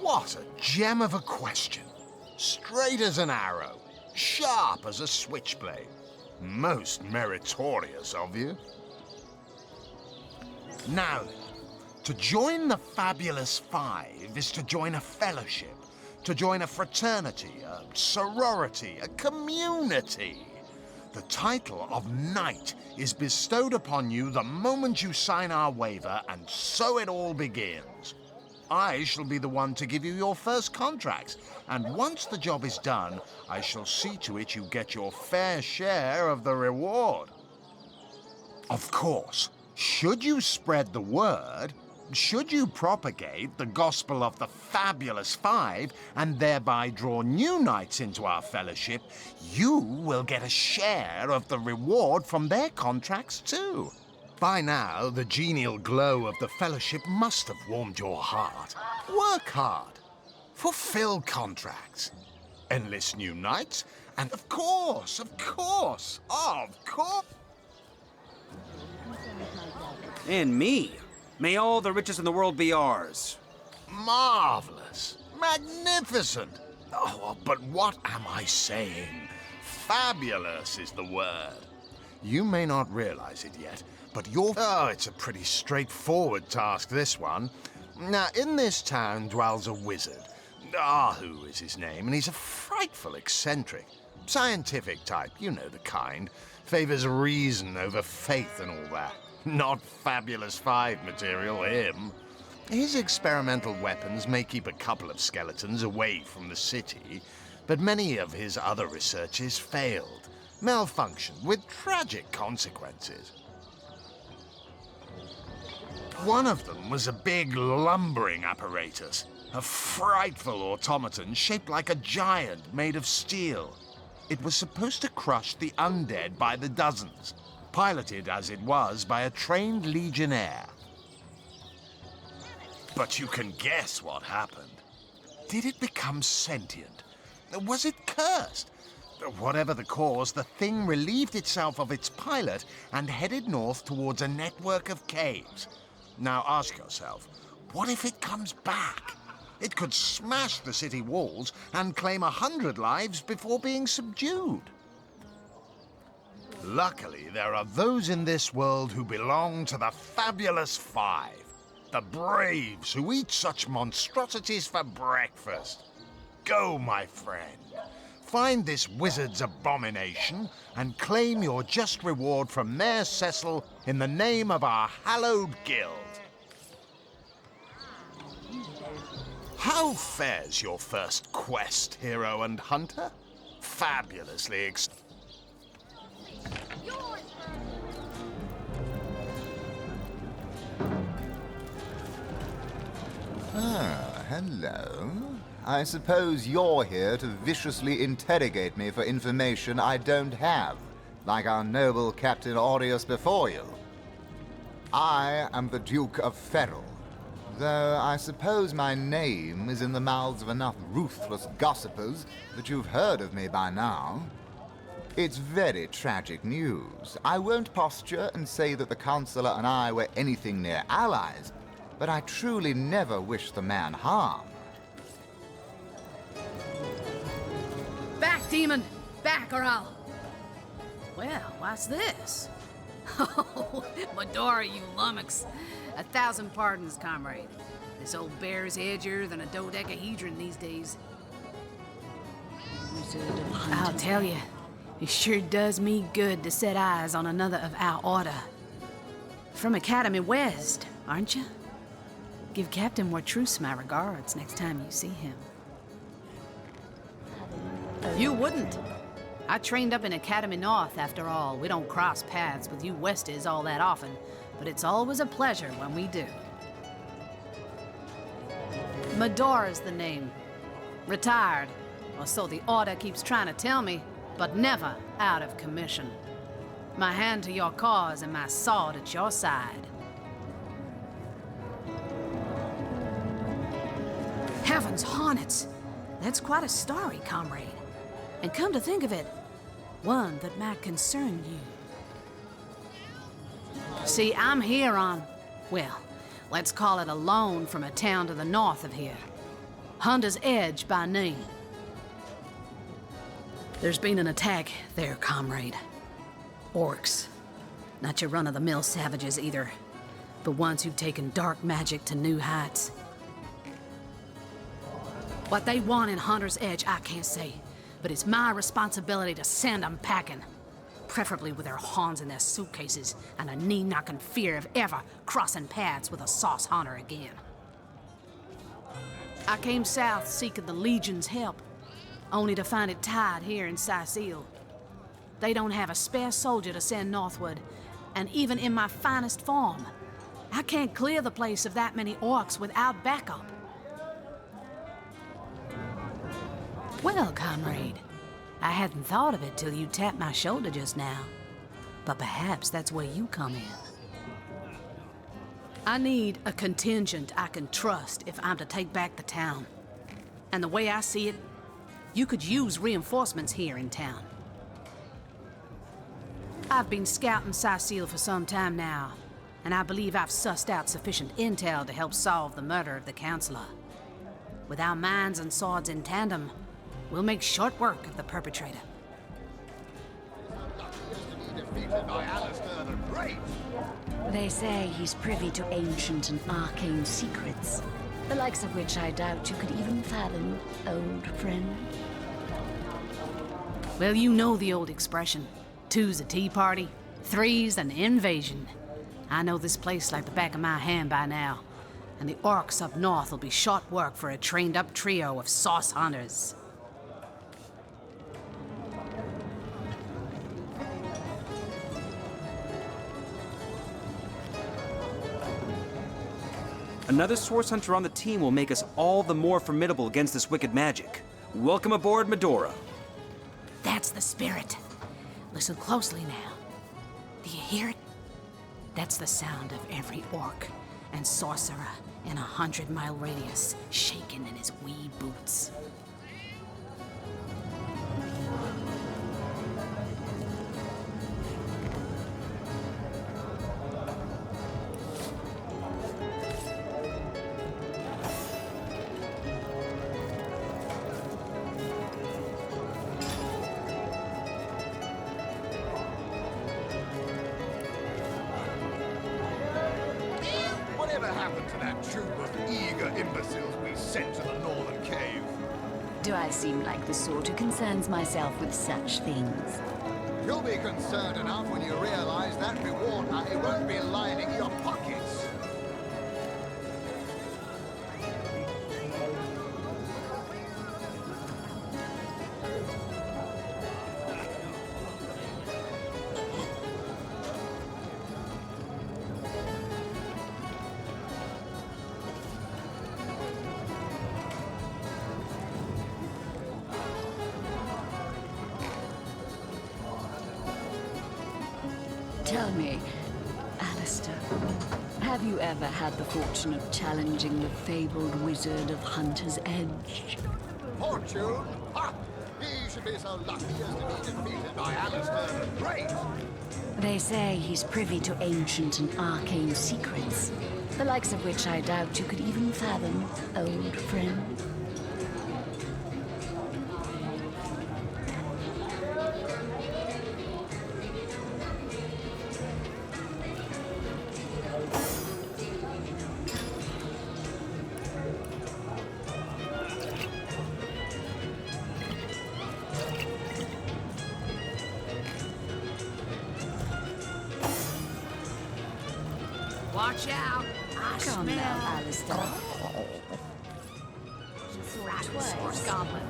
What a gem of a question. Straight as an arrow, sharp as a switchblade. Most meritorious of you. Now then, to join the Fabulous Five is to join a fellowship, to join a fraternity, a sorority, a community. The title of Knight is bestowed upon you the moment you sign our waiver, and so it all begins. I shall be the one to give you your first contracts, and once the job is done, I shall see to it you get your fair share of the reward. Of course, should you spread the word, should you propagate the gospel of the Fabulous Five and thereby draw new knights into our fellowship, you will get a share of the reward from their contracts too. By now, the genial glow of the fellowship must have warmed your heart. Work hard. Fulfill contracts. Enlist new knights, and of course, And me. May all the riches in the world be ours. Marvelous. Magnificent. Oh, but what am I saying? Fabulous is the word. You may not realize it yet, but it's a pretty straightforward task, this one. Now, in this town dwells a wizard. Ahu is his name, and he's a frightful eccentric. Scientific type, you know the kind. Favors reason over faith and all that. Not Fabulous Five material, him. His experimental weapons may keep a couple of skeletons away from the city, but many of his other researches failed, malfunctioned with tragic consequences. One of them was a big lumbering apparatus, a frightful automaton shaped like a giant made of steel. It was supposed to crush the undead by the dozens, piloted as it was by a trained legionnaire. But you can guess what happened. Did it become sentient? Was it cursed? Whatever the cause, the thing relieved itself of its pilot and headed north towards a network of caves. Now ask yourself, what if it comes back? It could smash the city walls and claim 100 lives before being subdued. Luckily, there are those in this world who belong to the Fabulous Five. The braves who eat such monstrosities for breakfast. Go, my friend. Find this wizard's abomination and claim your just reward from Mayor Cecil in the name of our hallowed guild. How fares your first quest, hero and hunter? Fabulously Ah, hello. I suppose you're here to viciously interrogate me for information I don't have, like our noble Captain Aureus before you. I am the Duke of Ferrell, though I suppose my name is in the mouths of enough ruthless gossipers that you've heard of me by now. It's very tragic news. I won't posture and say that the Chancellor and I were anything near allies, but I truly never wish the man harm. demon! Back or I'll... Well, what's this? Oh, Medora, you lummox. 1,000 pardons, comrade. This old bear's edgier than a dodecahedron these days. I'll tell you, it sure does me good to set eyes on another of our order. From Academy West, aren't you? Give Captain Wartruce my regards next time you see him. You wouldn't. I trained up in Academy North, after all. We don't cross paths with you Westies all that often, but it's always a pleasure when we do. Medora's the name. Retired, or so the Order keeps trying to tell me, but never out of commission. My hand to your cause and my sword at your side. Heavens hornets! That's quite a story, comrade. And come to think of it, one that might concern you. See, I'm here on, well, let's call it a loan from a town to the north of here. Hunter's Edge by name. There's been an attack there, comrade. Orcs. Not your run-of-the-mill savages either, but ones who've taken dark magic to new heights. What they want in Hunter's Edge, I can't say, but it's my responsibility to send them packing. Preferably with their horns in their suitcases and a knee-knocking fear of ever crossing paths with a sauce hunter again. I came south seeking the Legion's help, only to find it tied here in Sicil. They don't have a spare soldier to send northward, and even in my finest form, I can't clear the place of that many orcs without backup. Well, comrade, I hadn't thought of it till you tapped my shoulder just now, but perhaps that's where you come in. I need a contingent I can trust if I'm to take back the town. And the way I see it, you could use reinforcements here in town. I've been scouting Sicil for some time now, and I believe I've sussed out sufficient intel to help solve the murder of the Counselor. With our minds and swords in tandem, we'll make short work of the perpetrator. They say he's privy to ancient and arcane secrets, the likes of which I doubt you could even fathom, old friend. Well, you know the old expression. 2's a tea party, 3's an invasion. I know this place like the back of my hand by now, and the orcs up north will be short work for a trained-up trio of sauce hunters. Another source hunter on the team will make us all the more formidable against this wicked magic. Welcome aboard, Medora. That's the spirit. Listen closely now. Do you hear it? That's the sound of every orc and sorcerer in a 100-mile radius shaking in his wee boots. Whatever happened to that troop of eager imbeciles we sent to the northern cave? Do I seem like the sort who concerns myself with such things? You'll be concerned enough when you realize that reward money won't be lining your pockets. Tell me, Alistair, have you ever had the fortune of challenging the fabled wizard of Hunter's Edge? Fortune? Ha! He should be so lucky as to be defeated by Alistair the Great. They say he's privy to ancient and arcane secrets, the likes of which I doubt you could even fathom, old friend. Watch out! I Come smell. now, Alistair. Source goblin.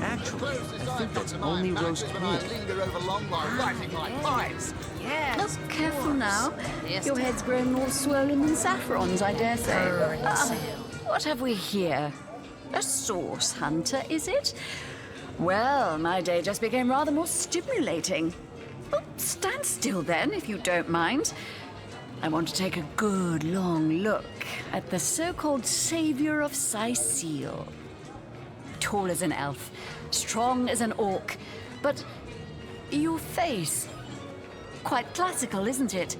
Actually, I think that's only roast when I pig. linger over long while writing my pipes. Yes. Look careful now. Yes, Your head's grown more swollen than saffrons, I dare say. Sail. What have we here? A source hunter, is it? Well, my day just became rather more stimulating. Oh, stand still then, if you don't mind. I want to take a good long look at the so-called savior of Sicile. Tall as an elf, strong as an orc, but your face, quite classical, isn't it?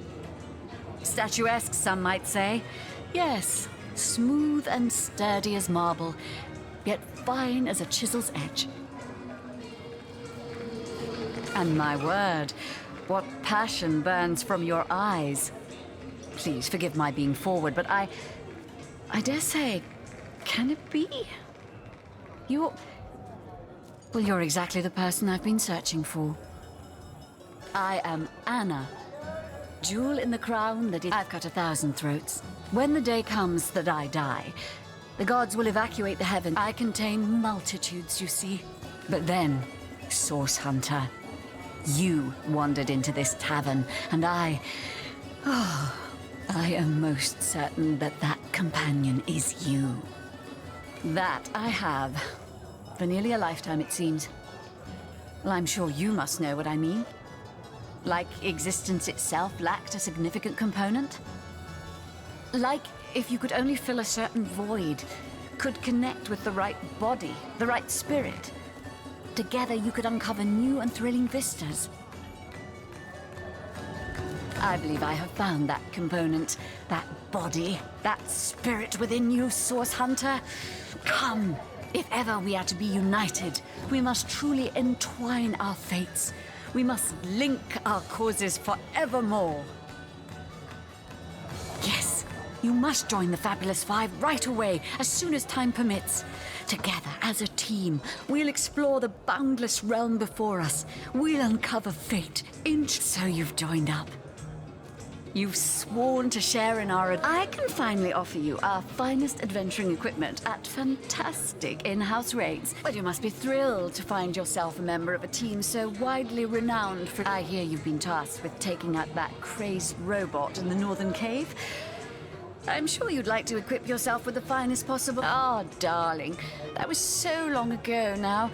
Statuesque, some might say. Yes, smooth and sturdy as marble, yet fine as a chisel's edge. And my word, what passion burns from your eyes. Please forgive my being forward, but I dare say, can it be? You're exactly the person I've been searching for. I am Anna, jewel in the crown that I've cut 1,000 throats. When the day comes that I die, the gods will evacuate the heaven. I contain multitudes, you see. But then, Source Hunter, you wandered into this tavern, and I am most certain that that companion is you. That I have. For nearly a lifetime, it seems. Well, I'm sure you must know what I mean. Like existence itself lacked a significant component. Like if you could only fill a certain void, could connect with the right body, the right spirit. Together you could uncover new and thrilling vistas. I believe I have found that component, that body, that spirit within you, Source Hunter. Come, if ever we are to be united, we must truly entwine our fates. We must link our causes forevermore. Yes, you must join the Fabulous Five right away, as soon as time permits. Together, as a team, we'll explore the boundless realm before us. We'll uncover fate, so you've joined up. You've sworn to share in our... I can finally offer you our finest adventuring equipment at fantastic in-house rates. Well, you must be thrilled to find yourself a member of a team so widely renowned for... I hear you've been tasked with taking out that crazed robot in the Northern Cave. I'm sure you'd like to equip yourself with the finest possible... Oh, darling, that was so long ago now.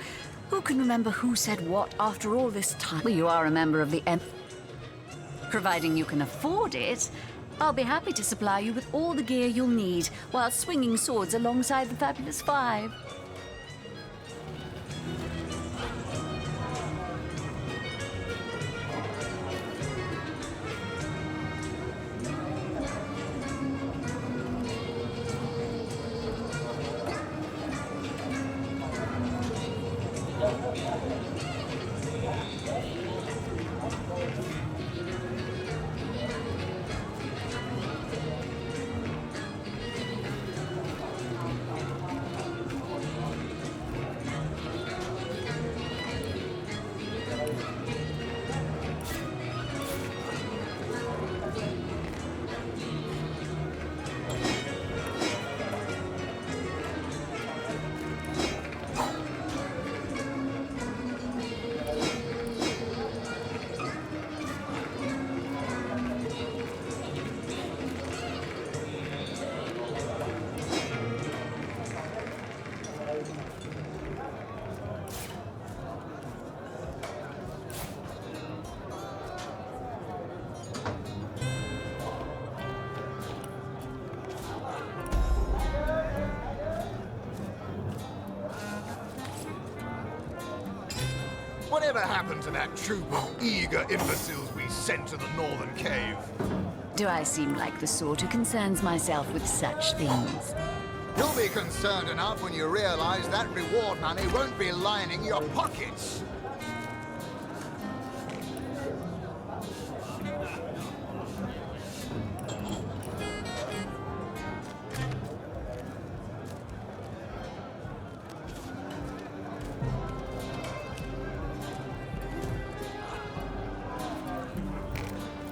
Who can remember who said what after all this time? Well, you are a member of the Providing you can afford it, I'll be happy to supply you with all the gear you'll need while swinging swords alongside the Fabulous Five. Whatever happened to that troop of eager imbeciles we sent to the Northern Cave? Do I seem like the sort who concerns myself with such things? You'll be concerned enough when you realize that reward money won't be lining your pockets.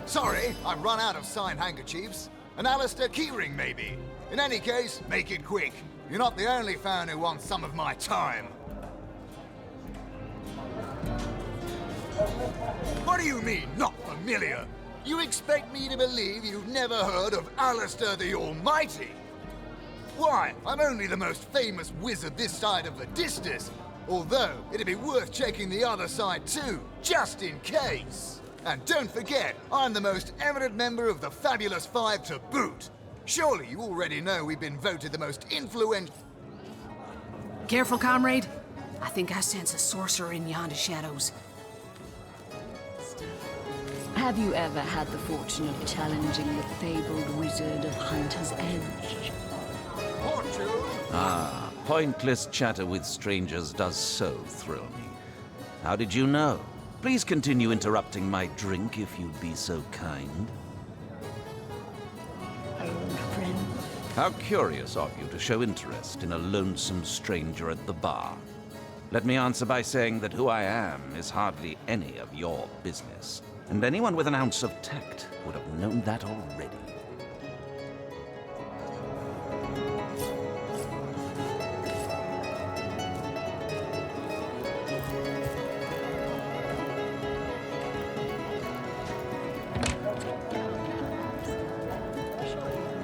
Sorry, I've run out of signed handkerchiefs. An Alistair keyring, maybe? In any case, make it quick. You're not the only fan who wants some of my time. What do you mean, not familiar? You expect me to believe you've never heard of Alistair the Almighty? Why, I'm only the most famous wizard this side of the distance. Although, it'd be worth checking the other side too, just in case. And don't forget, I'm the most eminent member of the Fabulous Five to boot. Surely you already know we've been voted the most influential... Careful, comrade. I think I sense a sorcerer in yonder shadows. Have you ever had the fortune of challenging the fabled wizard of Hunter's Edge? Ah, pointless chatter with strangers does so thrill me. How did you know? Please continue interrupting my drink if you'd be so kind. Old friend. How curious of you to show interest in a lonesome stranger at the bar. Let me answer by saying that who I am is hardly any of your business. And anyone with an ounce of tact would have known that already.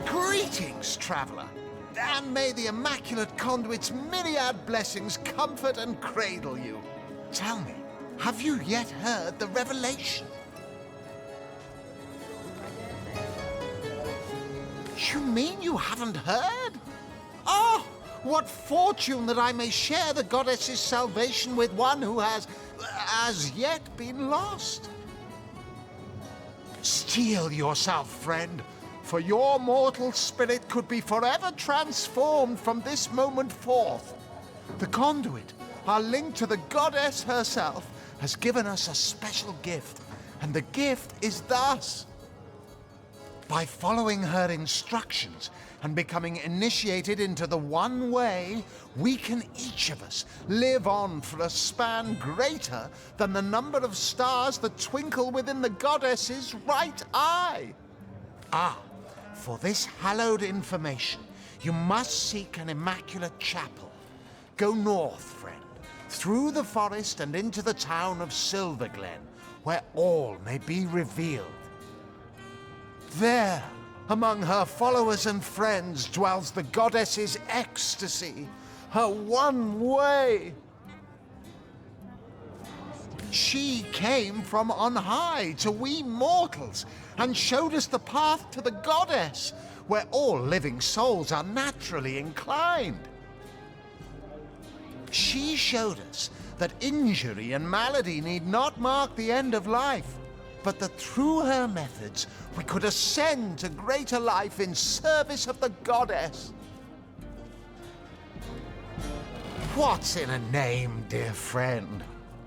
Greetings, traveler. And may the Immaculate Conduit's myriad blessings comfort and cradle you. Tell me, have you yet heard the revelation? You mean you haven't heard? Oh, what fortune that I may share the goddess's salvation with one who has, as yet, been lost. Steel yourself, friend, for your mortal spirit could be forever transformed from this moment forth. The conduit, our link to the goddess herself, has given us a special gift, and the gift is thus. By following her instructions and becoming initiated into the one way, we can each of us live on for a span greater than the number of stars that twinkle within the goddess's right eye. Ah, for this hallowed information, you must seek an immaculate chapel. Go north, friend, through the forest and into the town of Silverglen, where all may be revealed. There, among her followers and friends, dwells the goddess's ecstasy, her one way. She came from on high to we mortals and showed us the path to the goddess, where all living souls are naturally inclined. She showed us that injury and malady need not mark the end of life, but that through her methods we could ascend to greater life in service of the goddess. What's in a name, dear friend?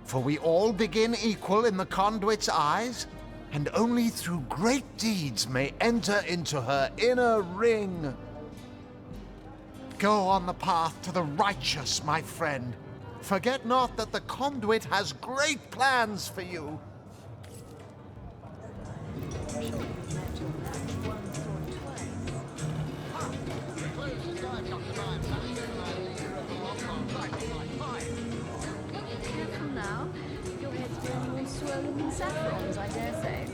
For we all begin equal in the conduit's eyes, and only through great deeds may enter into her inner ring. Go on the path to the righteous, my friend. Forget not that the conduit has great plans for you. Careful now. Your head's getting more swollen than saffrons, I dare say.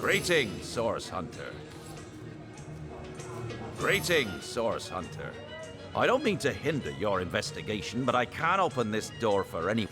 Greetings, Source Hunter. Greetings, Source Hunter. I don't mean to hinder your investigation, but I can't open this door for any...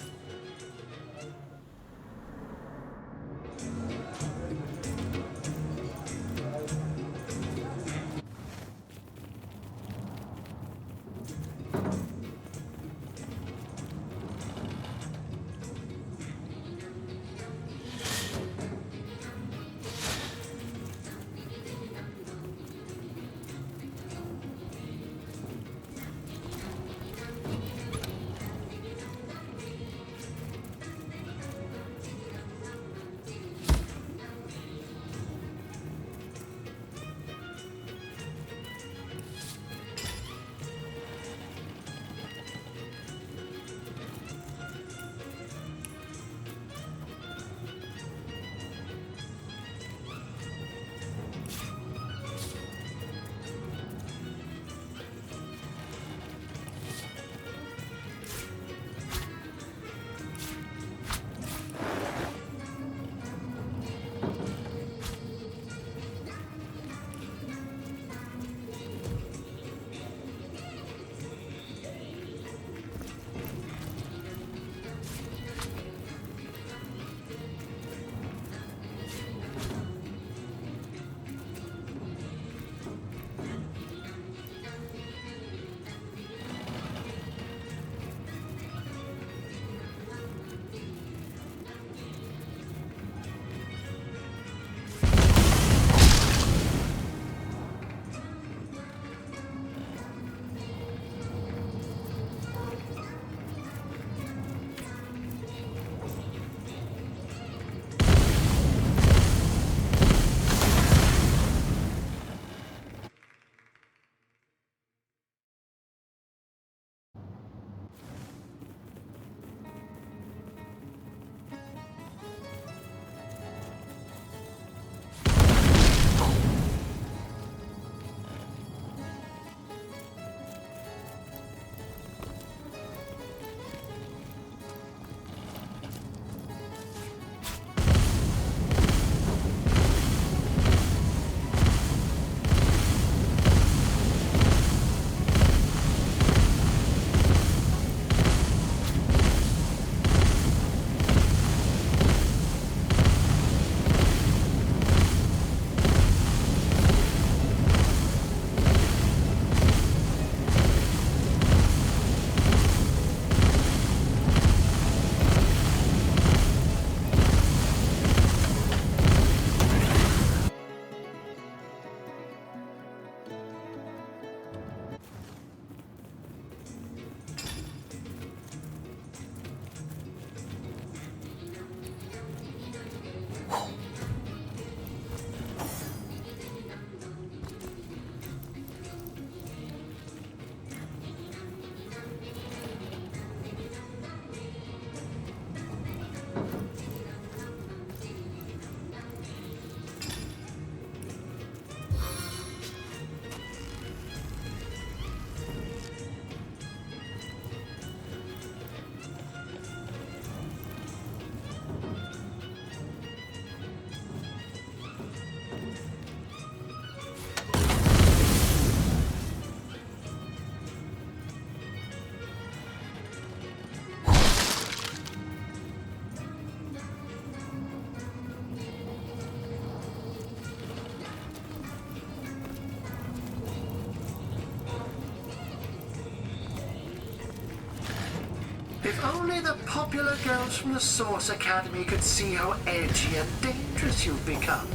If only the popular girls from the Source Academy could see how edgy and dangerous you've become.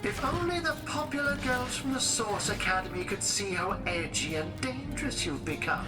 If only the popular girls from the Source Academy could see how edgy and dangerous you've become.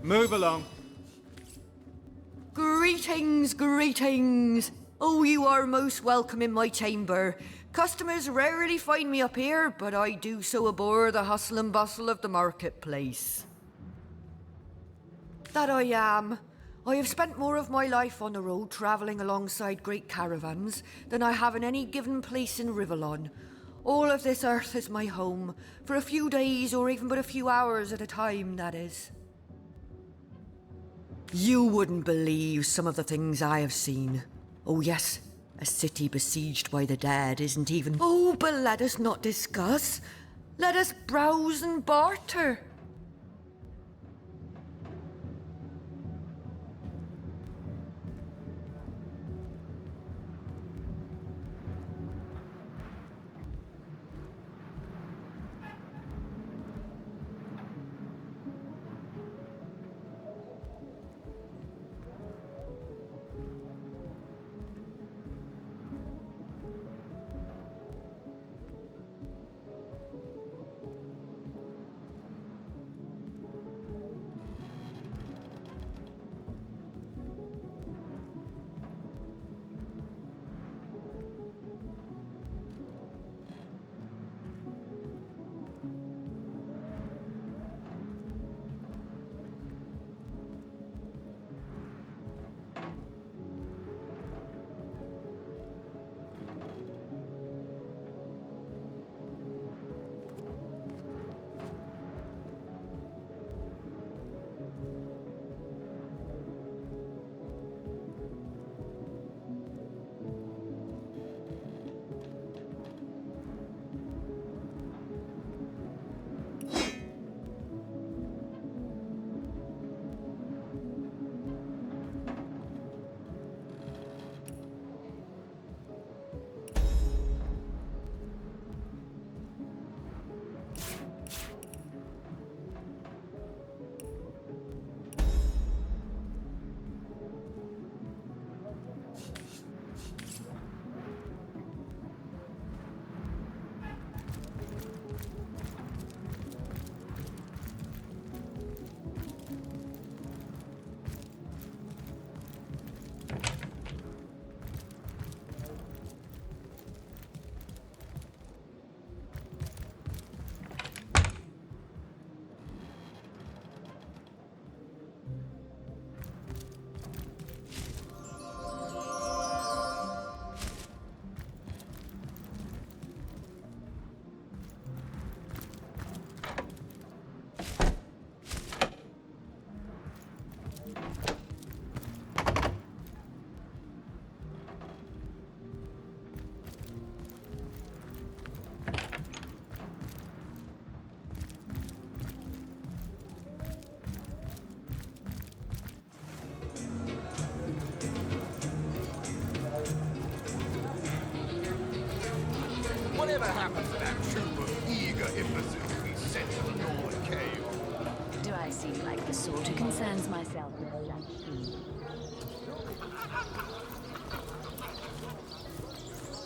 Move along. Greetings, greetings. Oh, you are most welcome in my chamber. Customers rarely find me up here, but I do so abhor the hustle and bustle of the marketplace. That I am. I have spent more of my life on the road travelling alongside great caravans than I have in any given place in Rivellon. All of this earth is my home, for a few days or even but a few hours at a time, that is. You wouldn't believe some of the things I have seen. Oh yes, a city besieged by the dead isn't even... Oh, but let us not discuss. Let us browse and barter. seem like the sort who concerns myself with such things.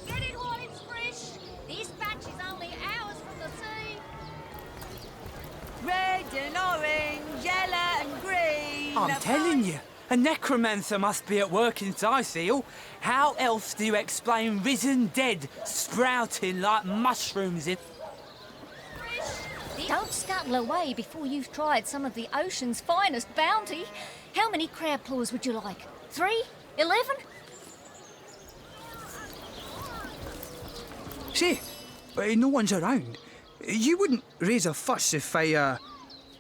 Get it while it's fresh. This batch is only hours from the sea. Red and orange, yellow and green. I'm telling you, a necromancer must be at work inside Seal. How else do you explain risen dead sprouting like mushrooms in... Don't scuttle away before you've tried some of the ocean's finest bounty. How many crab claws would you like? 3? 11? Say, no one's around. You wouldn't raise a fuss if I,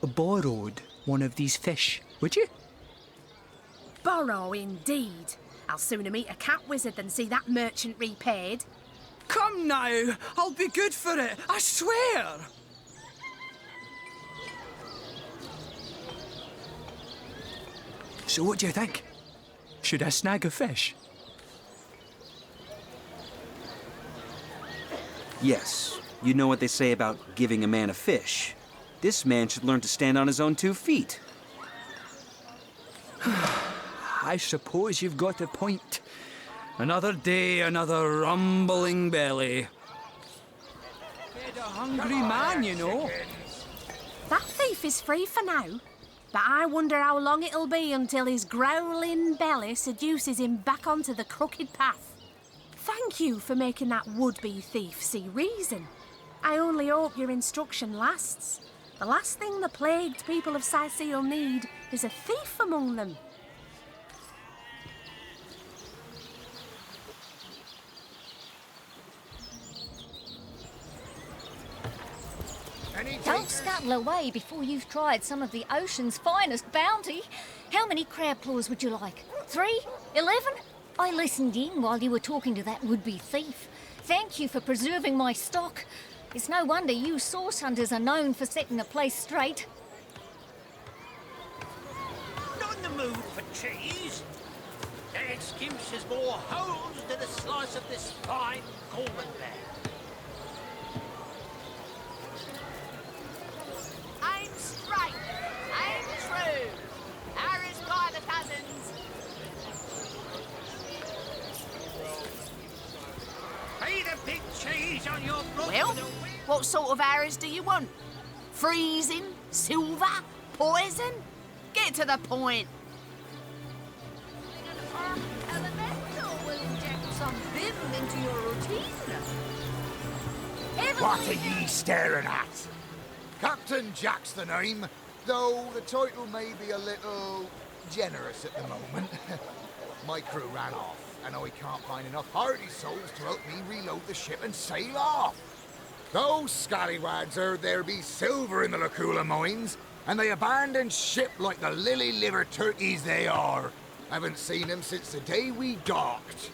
borrowed one of these fish, would you? Borrow indeed. I'll sooner meet a cat wizard than see that merchant repaid. Come now, I'll be good for it, I swear. So what do you think? Should I snag a fish? Yes, you know what they say about giving a man a fish. This man should learn to stand on his own 2 feet. I suppose you've got a point. Another day, another rumbling belly. Fed a hungry man, you know. That thief is free for now, but I wonder how long it'll be until his growling belly seduces him back onto the crooked path. Thank you for making that would-be thief see reason. I only hope your instruction lasts. The last thing the plagued people of Sicil need is a thief among them. Don't scuttle away before you've tried some of the ocean's finest bounty. How many crab claws would you like? 3? 11? I listened in while you were talking to that would-be thief. Thank you for preserving my stock. It's no wonder you source hunters are known for setting the place straight. Not in the mood for cheese. That excuse is more holes than a slice of this fine golden bear. I'm straight. I'm true. Ours by the cousins. Pay the big cheese on your blood. Well, what sort of arrows do you want? Freezing? Silver? Poison? Get to the point. Elemental will inject some vim into your routine. What are ye staring at? Captain Jack's the name, though the title may be a little generous at the moment. My crew ran off, and I can't find enough hardy souls to help me reload the ship and sail off. Those scallywags heard there be silver in the Lacula mines, and they abandoned ship like the lily-liver turkeys they are. Haven't seen them since the day we docked.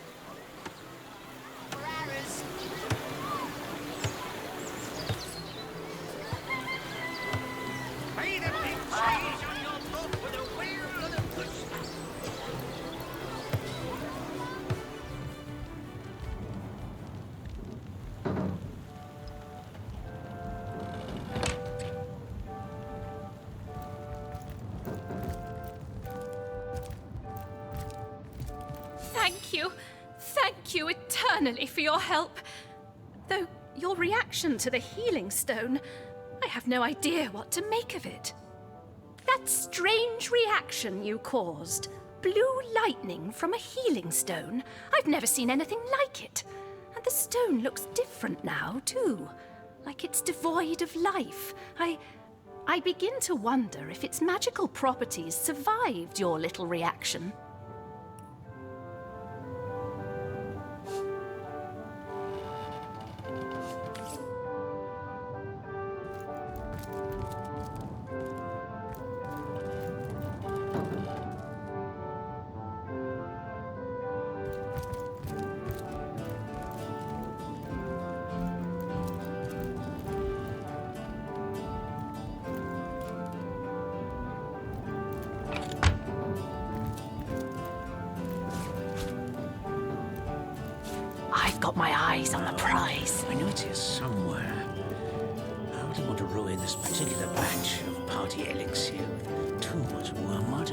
Pay the big cheese on your blood with a wheel and a push. Thank you eternally for your help. Though your reaction to the healing stone, I have no idea what to make of it. That strange reaction you caused, blue lightning from a healing stone, I've never seen anything like it. And the stone looks different now, too. Like it's devoid of life. I begin to wonder if its magical properties survived your little reaction. I've got my eyes on the prize. I know it's here somewhere. I wouldn't want to ruin the this particular batch of party elixir with too much wormwood.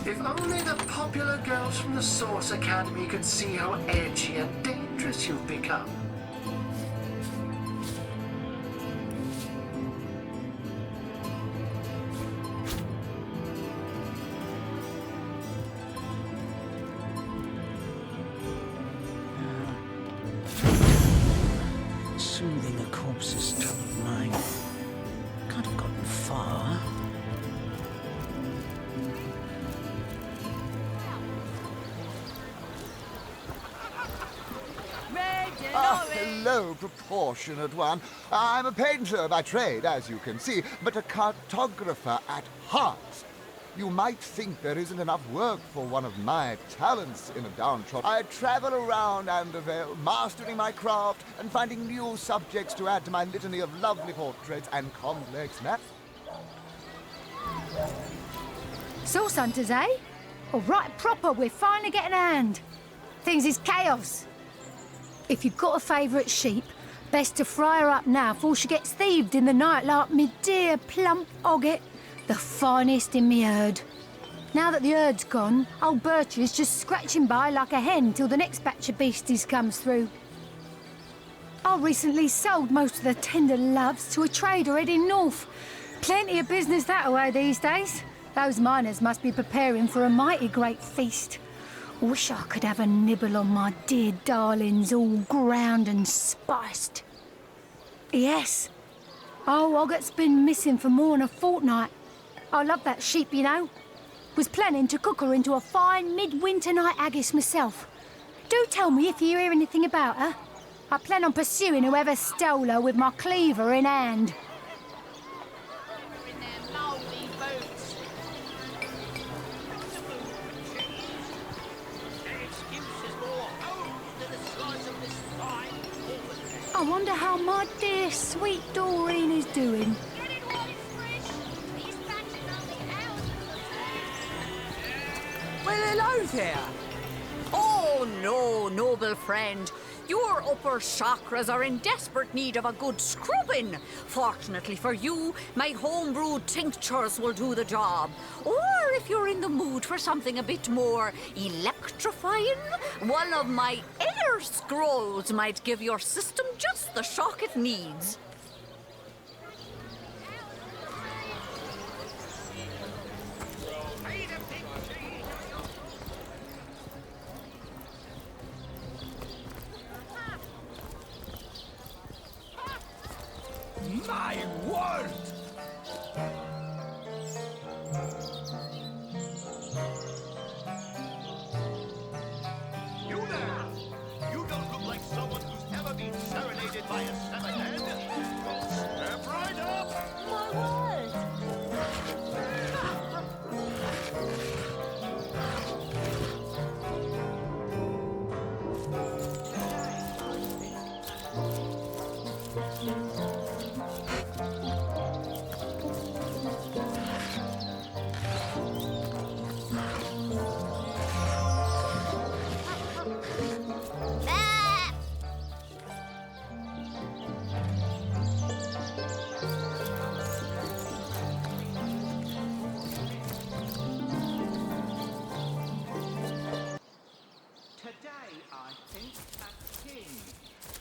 If only the popular girls from the Source Academy could see how edgy and dangerous you've become. Soothing a corpse's troubled mind. Can't have gotten far. Hello, proportionate one. I'm a painter by trade, as you can see, but a cartographer at heart. You might think there isn't enough work for one of my talents in a downtrodden. I travel around Andervale, mastering my craft and finding new subjects to add to my litany of lovely portraits and complex maps. Source hunters, eh? All right, proper, we're finally getting a hand. Things is chaos. If you've got a favourite sheep, best to fry her up now before she gets thieved in the night like me dear plump Ogget, the finest in me herd. Now that the herd's gone, old Bertie's just scratching by like a hen till the next batch of beasties comes through. I recently sold most of the tender loves to a trader heading north. Plenty of business that way these days. Those miners must be preparing for a mighty great feast. Wish I could have a nibble on my dear darlings, all ground and spiced. Yes. Oh, Ogget's been missing for more than a fortnight. I love that sheep, you know. Was planning to cook her into a fine midwinter night haggis myself. Do tell me if you hear anything about her. I plan on pursuing whoever stole her with my cleaver in hand. I wonder how my dear, sweet Doreen is doing. Well, hello there. Oh, no, noble friend. Your upper chakras are in desperate need of a good scrubbing. Fortunately for you, my homebrewed tinctures will do the job. Or if you're in the mood for something a bit more electrifying, one of my air scrolls might give your system just the shock it needs. My word! You there! You don't look like someone who's ever been serenaded by a seven-head. Step right up! My word! Today, I think, a king.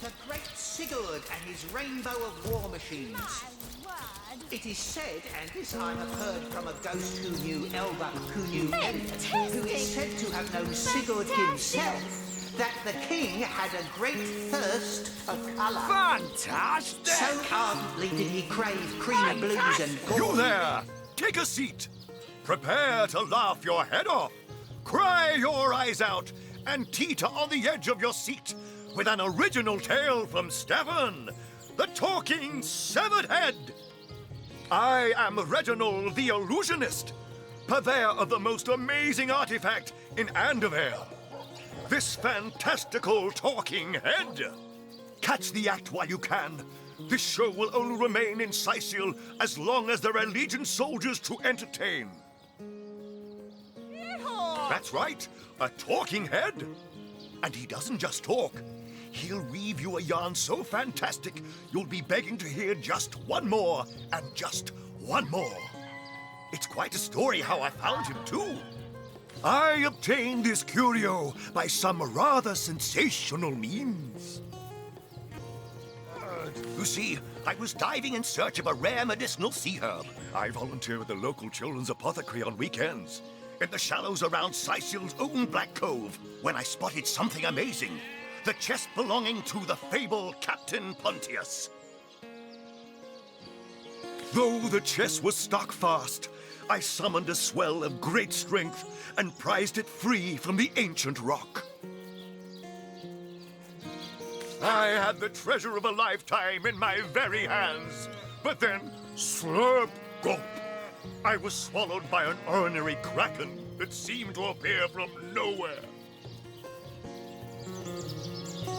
The great Sigurd and his rainbow of war machines. It is said, and this I have heard from a ghost who knew Elba, who knew Elba, who is said to have known Sigurd himself, that the king had a great thirst for colour. Fantastic! So ardently did he crave creamy blues and gold. You there! Take a seat. Prepare to laugh your head off, cry your eyes out, and teeter on the edge of your seat with an original tale from Stefan, the talking severed head. I am Reginald the Illusionist, purveyor of the most amazing artifact in Andervale, this fantastical talking head. Catch the act while you can. This show will only remain in Sicil as long as there are Legion soldiers to entertain. That's right, a talking head. And he doesn't just talk. He'll weave you a yarn so fantastic, you'll be begging to hear just one more, and just one more. It's quite a story how I found him, too. I obtained this curio by some rather sensational means. You see, I was diving in search of a rare medicinal sea herb. I volunteer at the local children's apothecary on weekends, in the shallows around Sicil's own Black Cove, when I spotted something amazing. The chest belonging to the fabled Captain Pontius. Though the chest was stuck fast, I summoned a swell of great strength and prized it free from the ancient rock. I had the treasure of a lifetime in my very hands, but then, slurp, gulp, I was swallowed by an ornery kraken that seemed to appear from nowhere.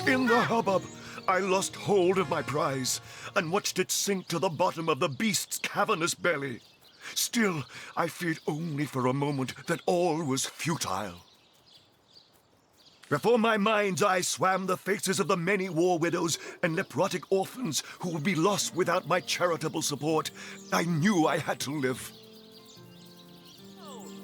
In the hubbub, I lost hold of my prize and watched it sink to the bottom of the beast's cavernous belly. Still, I feared only for a moment that all was futile. Before my mind's eye swam the faces of the many war widows and leprotic orphans who would be lost without my charitable support. I knew I had to live.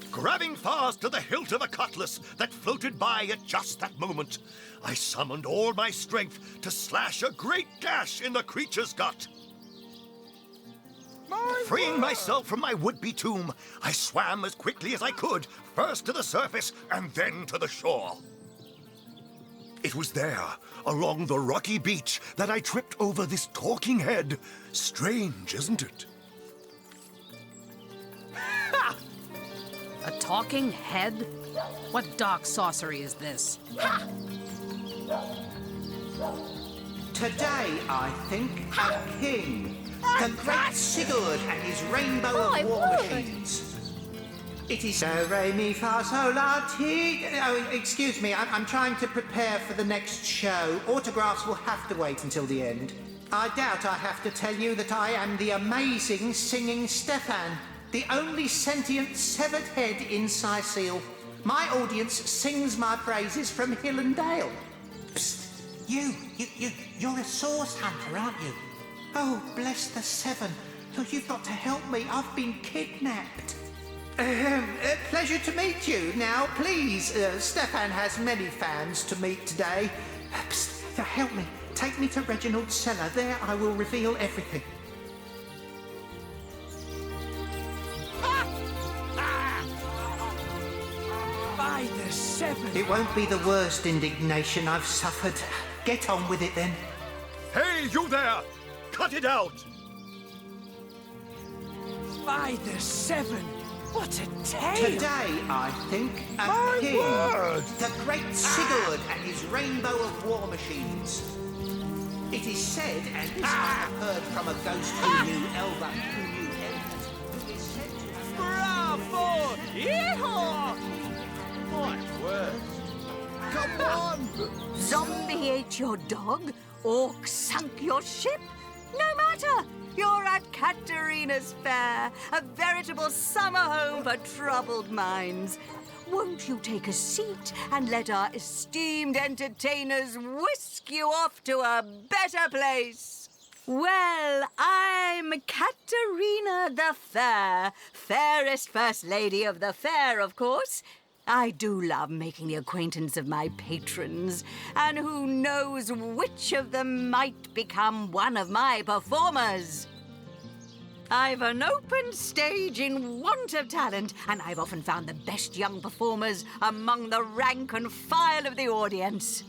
Grabbing fast to the hilt of a cutlass that floated by at just that moment, I summoned all my strength to slash a great gash in the creature's gut. Freeing myself from my would-be tomb, I swam as quickly as I could, first to the surface and then to the shore. It was there, along the rocky beach, that I tripped over this talking head. Strange, isn't it? Ha! A talking head? What dark sorcery is this? Ha! Today, I think, a king. The great Sigurd and his rainbow of war machines. It is do, re, mi, fa, sol, la, ti. Oh, excuse me, I'm trying to prepare for the next show. Autographs will have to wait until the end. I doubt I have to tell you that I am the amazing singing Stefan, the only sentient severed head in Sicil. My audience sings my praises from hill and dale. Psst, you're a source hunter, aren't you? Oh, bless the seven. So you've got to help me. I've been kidnapped. Pleasure to meet you. Now, please, Stefan has many fans to meet today. Psst, help me. Take me to Reginald's cellar. There I will reveal everything. By the seven. It won't be the worst indignation I've suffered. Get on with it then. Hey, you there! Cut it out! By the seven. What a tale! Today, I think, a king. Word. The great Sigurd and his rainbow of war machines. It is said, and this I have heard from a ghost who knew Elba, who is said to have... Bravo! Yeehaw! My word. Come on! Zombie ate your dog? Orc sunk your ship? No matter! You're at Katerina's Fair, a veritable summer home for troubled minds. Won't you take a seat and let our esteemed entertainers whisk you off to a better place? Well, I'm Katerina the Fair, fairest first lady of the fair, of course. I do love making the acquaintance of my patrons, and who knows which of them might become one of my performers. I've an open stage in want of talent, and I've often found the best young performers among the rank and file of the audience.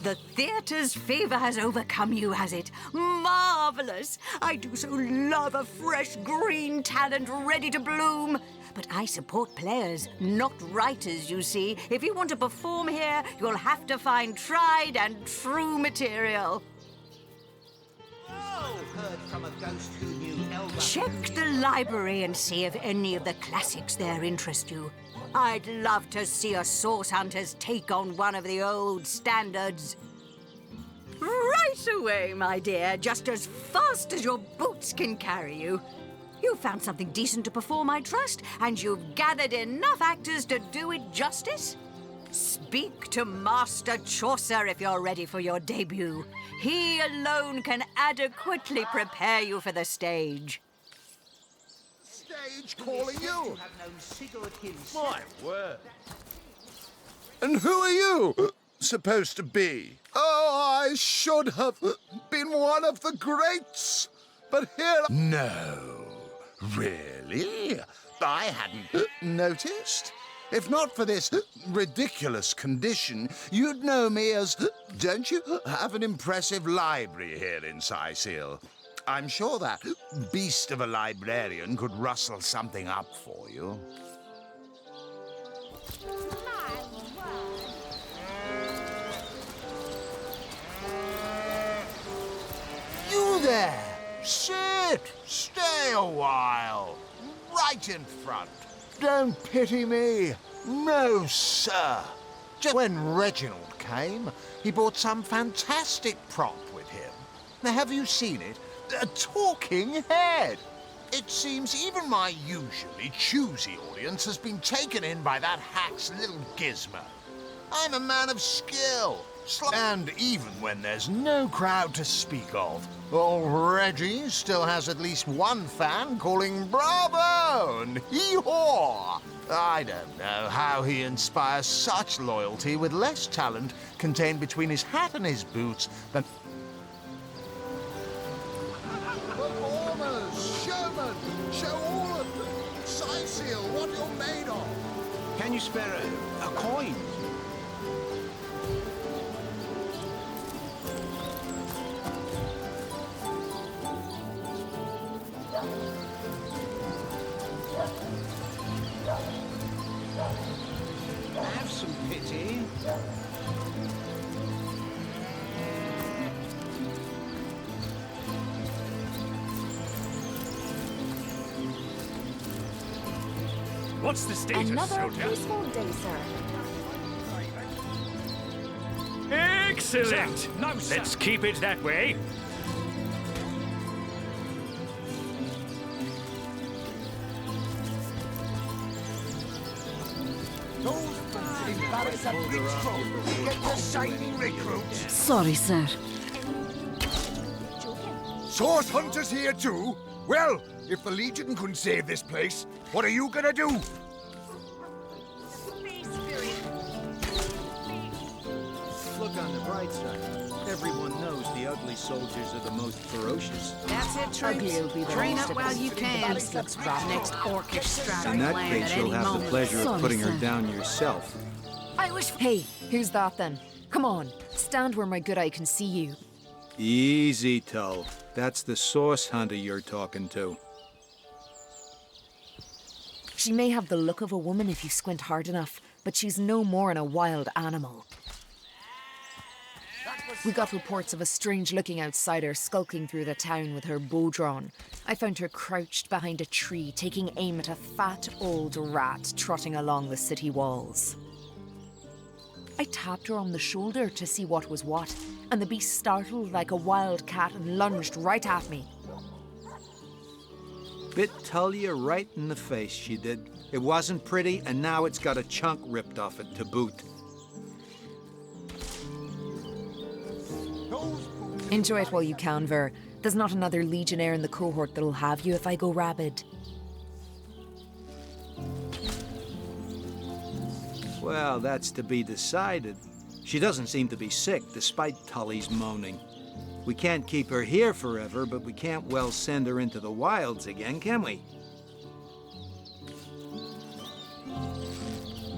The theatre's fever has overcome you, has it? Marvelous! I do so love a fresh green talent ready to bloom. But I support players, not writers, you see. If you want to perform here, you'll have to find tried and true material. Heard from a ghost who knew Elba. Check the library and see if any of the classics there interest you. I'd love to see a source hunter's take on one of the old standards. Right Right away, my dear, just as fast as your boots can carry you. You found something decent to perform, I trust, and you've gathered enough actors to do it justice? Speak to Master Chaucer if you're ready for your debut. He alone can adequately prepare you for the stage. Stage calling you. Have known Sigurd himself. My word. And who are you supposed to be? Oh, I should have been one of the greats. But here... No, really? I hadn't noticed. If not for this ridiculous condition, you'd know me as... Don't you have an impressive library here in Sicil? I'm sure that beast of a librarian could rustle something up for you. You there! Sit! Stay a while. Right in front. Don't pity me. No, sir. Just when Reginald came, he brought some fantastic prop with him. Now, have you seen it? A talking head. It seems even my usually choosy audience has been taken in by that hack's little gizmo. I'm a man of skill. And even when there's no crowd to speak of, old Reggie still has at least one fan calling bravo and hee-haw. I don't know how he inspires such loyalty with less talent contained between his hat and his boots than... Performers, showmen, show all of them. Sicil, what you're made of. Can you spare a coin? Have some pity. What's the status, Another soldier? peaceful day, sir. Excellent! Sir, no, sir. Let's keep it that way. Embarrass a bridge get the shining recruits. Sorry, sir. Source hunters here too? Well, if the Legion couldn't save this place, what are you gonna do? Look on the bright side. Everyone knows the ugly soldiers are the most ferocious. That's it, troops. Train up while you can. Next orcish strata In that land case, at you'll any have the moment. pleasure of Sorry, putting her sir. down yourself. I wish. Hey, who's that then? Come on, stand where my good eye can see you. Easy, Tull. That's the source hunter you're talking to. She may have the look of a woman if you squint hard enough, but she's no more than a wild animal. We got reports of a strange-looking outsider skulking through the town with her bow drawn. I found her crouched behind a tree, taking aim at a fat old rat trotting along the city walls. I tapped her on the shoulder to see what was what, and the beast startled like a wild cat and lunged right at me. Bit Tullia right in the face, she did. It wasn't pretty, and now it's got a chunk ripped off it to boot. Enjoy it while you can, Ver. There's not another legionnaire in the cohort that'll have you if I go rabid. Well, that's to be decided. She doesn't seem to be sick, despite Tully's moaning. We can't keep her here forever, but we can't well send her into the wilds again, can we?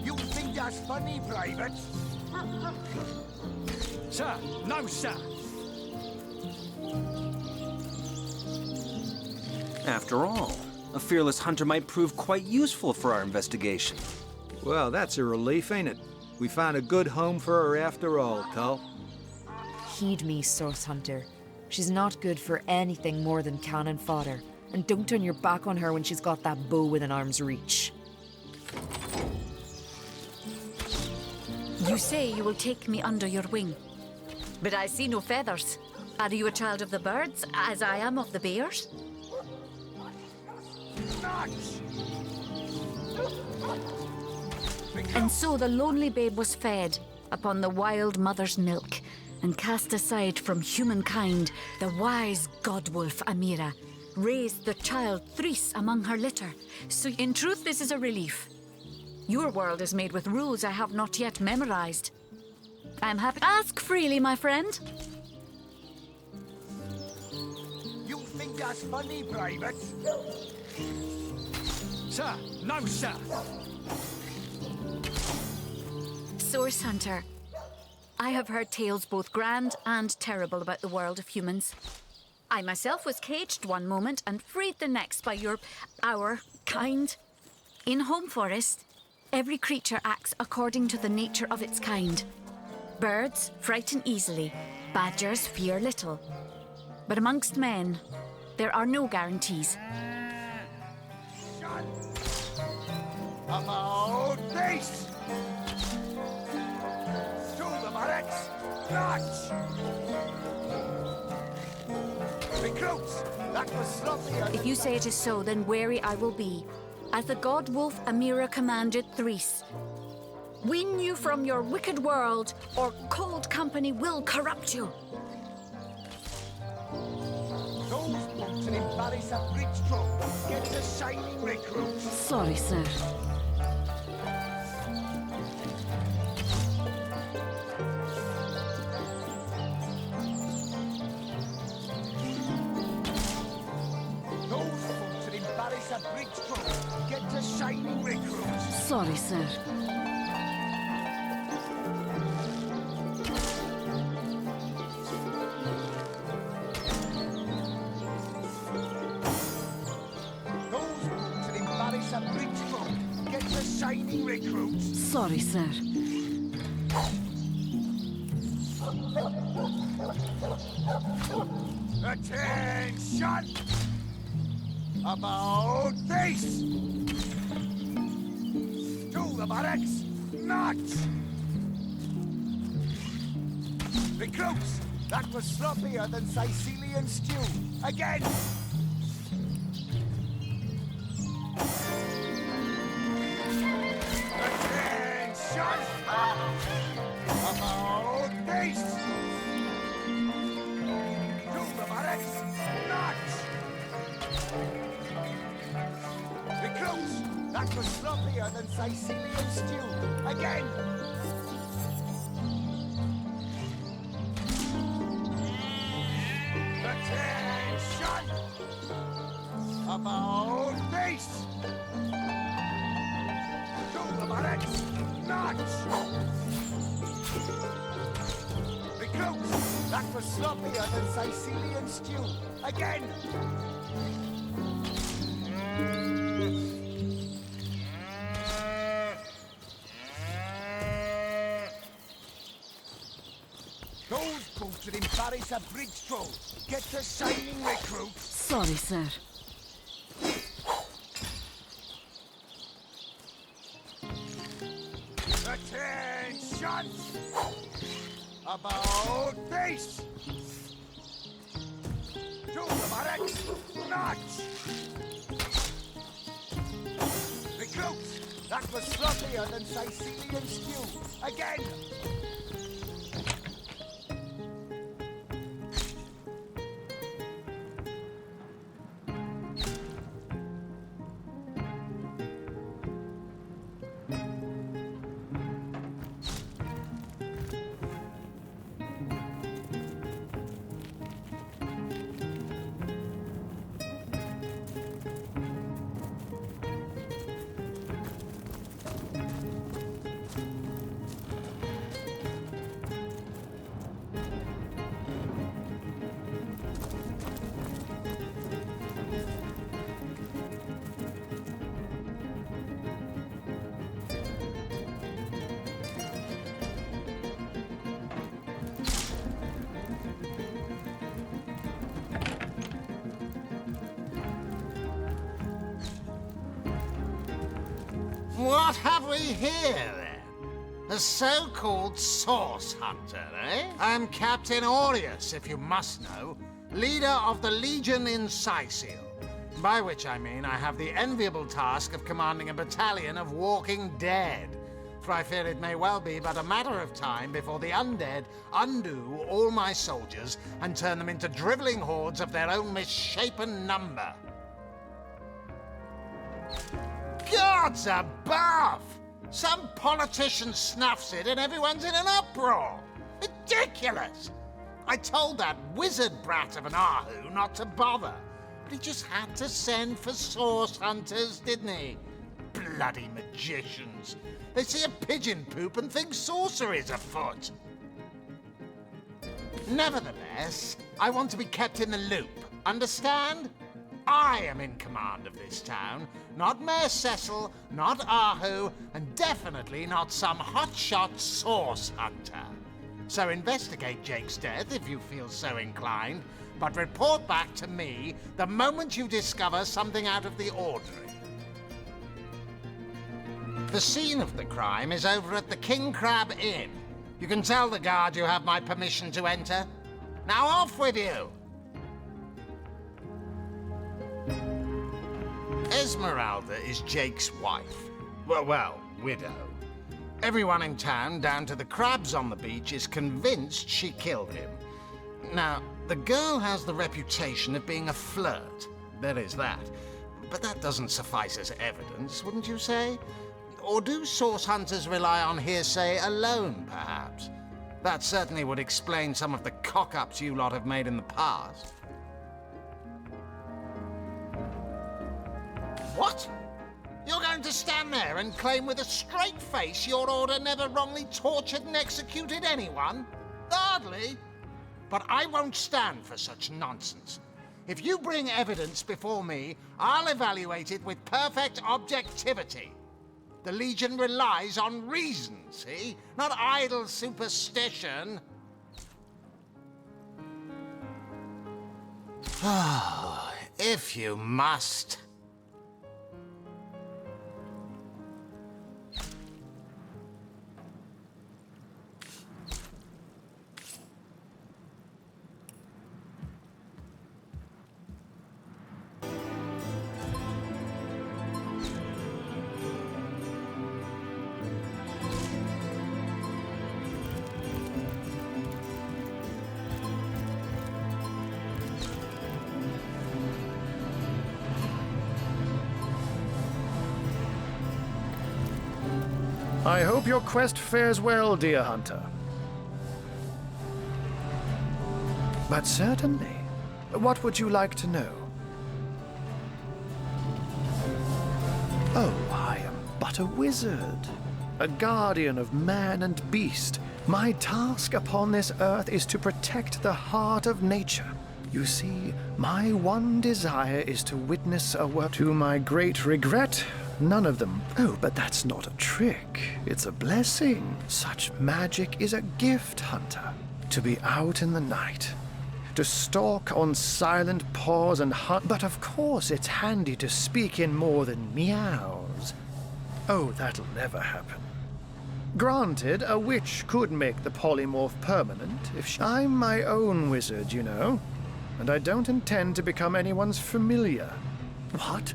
You think that's funny, Private? Sir, no, sir! After all, a fearless hunter might prove quite useful for our investigation. Well, that's a relief, ain't it? We found a good home for her after all, Tull. Heed me, Source Hunter. She's not good for anything more than cannon fodder. And don't turn your back on her when she's got that bow within arm's reach. You say you will take me under your wing, but I see no feathers. Are you a child of the birds, as I am of the bears? And so the lonely babe was fed upon the wild mother's milk, and cast aside from humankind, the wise godwolf Amira raised the child Threes among her litter. So in truth, this is a relief. Your world is made with rules I have not yet memorized. I'm happy. Ask freely, my friend. You think that's funny, Private? Sir, no, sir. Source Hunter, I have heard tales both grand and terrible about the world of humans. I myself was caged one moment and freed the next by our kind. In Home Forest, every creature acts according to the nature of its kind. Birds frighten easily, badgers fear little. But amongst men, there are no guarantees. About this! To the barracks! March! Recruits! That was sloppier. If you say it is so, then wary I will be. As the god wolf Amira commanded Threes. Win you from your wicked world, or cold company will corrupt you. Those boots and embarrass a bridge drum. Get the shining recruits. Sorry, sir. A bridge drum. Get to shining recruits. Sorry, sir. Those boots and embarrass a bridge drum. Get to shining recruits. Sorry, sir. Attention! About this! To the barracks! March! Recruits! That was sloppier than Sicilian stew. Again! Attention! About this! To the barracks! March! Recruits! That was sloppier than Sicilian stew. Again! Attention! About this! To the barracks! March! Recruits! That was sloppier than Sicilian stew. Again! Those boots would embarrass a bridge troll. Get the shining recruits. Sorry, sir. Attention! About this! To the barracks! March! Recruits! That was sloppier than Sicilian stew. Again! What have we here, then? A so-called source hunter, eh? I'm Captain Aureus, if you must know, leader of the Legion in Sicil. By which I mean I have the enviable task of commanding a battalion of walking dead. For I fear it may well be but a matter of time before the undead undo all my soldiers and turn them into drivelling hordes of their own misshapen number. Gods above! Some politician snuffs it and everyone's in an uproar. Ridiculous! I told that wizard brat of an Ahu not to bother, but he just had to send for source hunters, didn't he? Bloody magicians. They see a pigeon poop and think sorcery's afoot. Nevertheless, I want to be kept in the loop. Understand? I am in command of this town, not Mayor Cecil, not Ahu, and definitely not some hotshot source hunter. So investigate Jake's death if you feel so inclined, but report back to me the moment you discover something out of the ordinary. The scene of the crime is over at the King Crab Inn. You can tell the guard you have my permission to enter. Now off with you! Esmeralda is Jake's wife. Well, widow. Everyone in town, down to the crabs on the beach, is convinced she killed him. Now, the girl has the reputation of being a flirt. There is that. But that doesn't suffice as evidence, wouldn't you say? Or do source hunters rely on hearsay alone, perhaps? That certainly would explain some of the cock-ups you lot have made in the past. What? You're going to stand there and claim with a straight face your order never wrongly tortured and executed anyone? Hardly. But I won't stand for such nonsense. If you bring evidence before me, I'll evaluate it with perfect objectivity. The Legion relies on reason, see? Not idle superstition. Oh, if you must. I hope your quest fares well, dear hunter. But certainly. What would you like to know? Oh, I am but a wizard, a guardian of man and beast. My task upon this earth is to protect the heart of nature. You see, my one desire is to witness a work. To my great regret, none of them. Oh, but that's not a trick. It's a blessing. Such magic is a gift, hunter. To be out in the night. To stalk on silent paws and hunt. But of course it's handy to speak in more than meows. Oh, that'll never happen. Granted, a witch could make the polymorph permanent if she... I'm my own wizard, you know. And I don't intend to become anyone's familiar. What?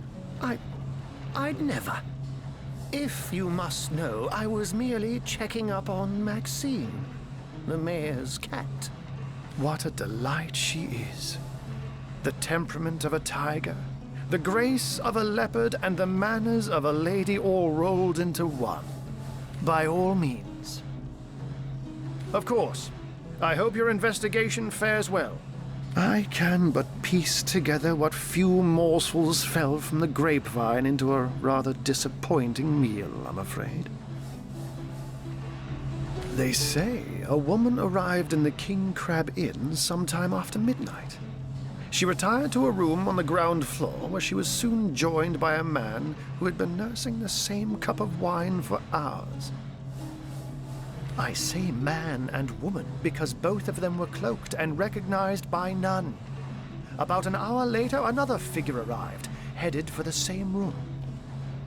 I'd never. If you must know, I was merely checking up on Maxine, the mayor's cat. What a delight she is. The temperament of a tiger, the grace of a leopard, and the manners of a lady all rolled into one. By all means. Of course, I hope your investigation fares well. I can but piece together what few morsels fell from the grapevine into a rather disappointing meal, I'm afraid. They say a woman arrived in the King Crab Inn sometime after midnight. She retired to a room on the ground floor where she was soon joined by a man who had been nursing the same cup of wine for hours. I say man and woman because both of them were cloaked and recognized by none. About an hour later, another figure arrived, headed for the same room.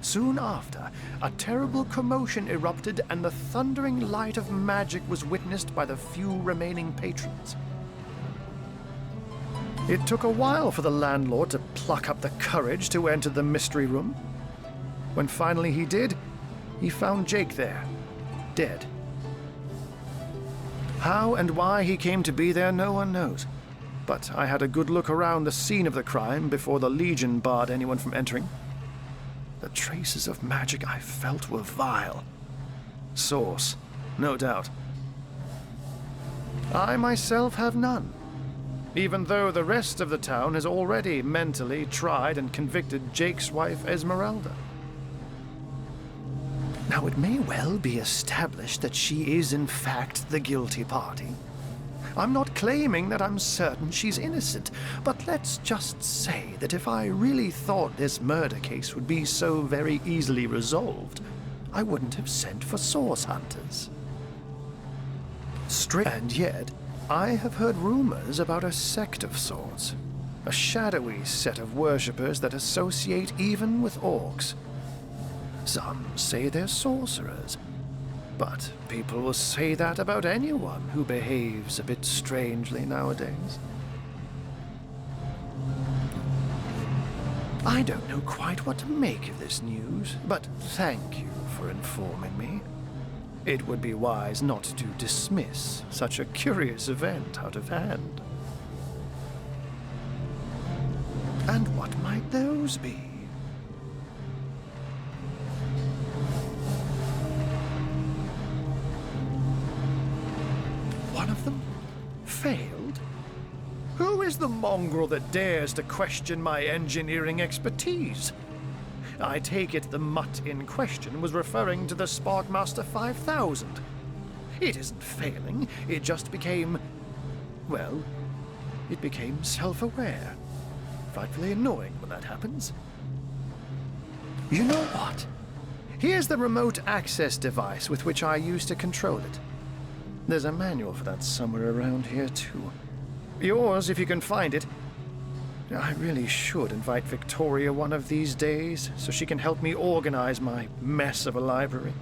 Soon after, a terrible commotion erupted and the thundering light of magic was witnessed by the few remaining patrons. It took a while for the landlord to pluck up the courage to enter the mystery room. When finally he did, he found Jake there, dead. How and why he came to be there, no one knows. But I had a good look around the scene of the crime before the Legion barred anyone from entering. The traces of magic I felt were vile. Source, no doubt. I myself have none, even though the rest of the town has already mentally tried and convicted Jake's wife Esmeralda. Now, it may well be established that she is in fact the guilty party. I'm not claiming that I'm certain she's innocent, but let's just say that if I really thought this murder case would be so very easily resolved, I wouldn't have sent for source hunters. And yet, I have heard rumors about a sect of sorts, a shadowy set of worshippers that associate even with orcs. Some say they're sorcerers, but people will say that about anyone who behaves a bit strangely nowadays. I don't know quite what to make of this news, but thank you for informing me. It would be wise not to dismiss such a curious event out of hand. And what might those be? One of them failed? Who is the mongrel that dares to question my engineering expertise? I take it the mutt in question was referring to the Sparkmaster 5000. It isn't failing, it just became... well, it became self-aware. Frightfully annoying when that happens. You know what? Here's the remote access device with which I used to control it. There's a manual for that somewhere around here, too. Yours, if you can find it. I really should invite Victoria one of these days, so she can help me organize my mess of a library.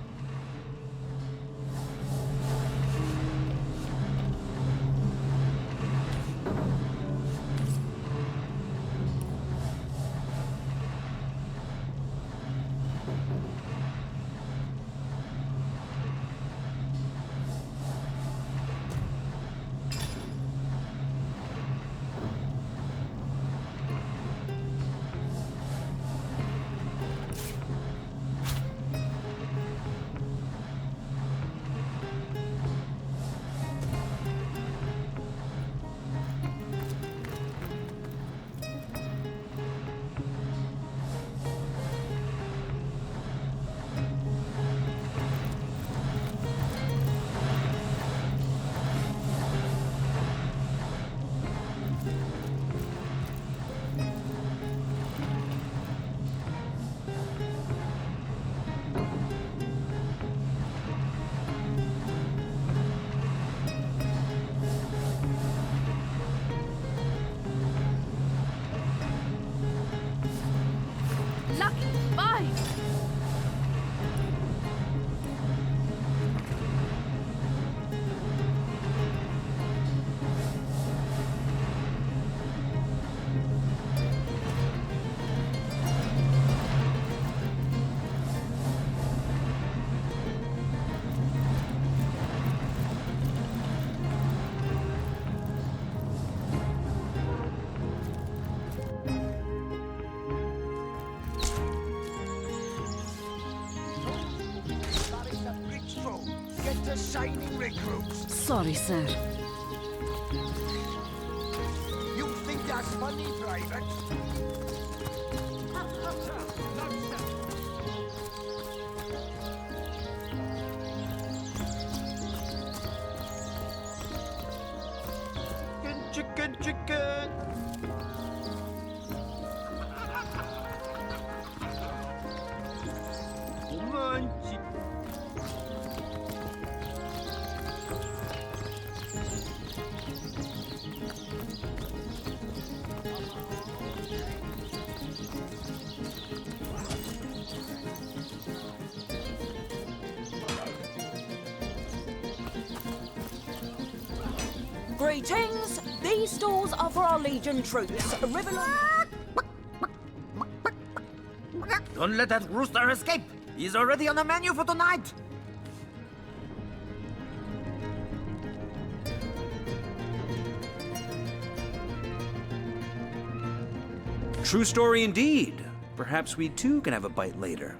Shining recruits. Sorry, sir. You think that's funny, Private? Chicken, chicken. Come on, Greetings! These stalls are for our Legion troops. Riverland. Don't let that rooster escape! He's already on the menu for tonight! True story indeed. Perhaps we too can have a bite later.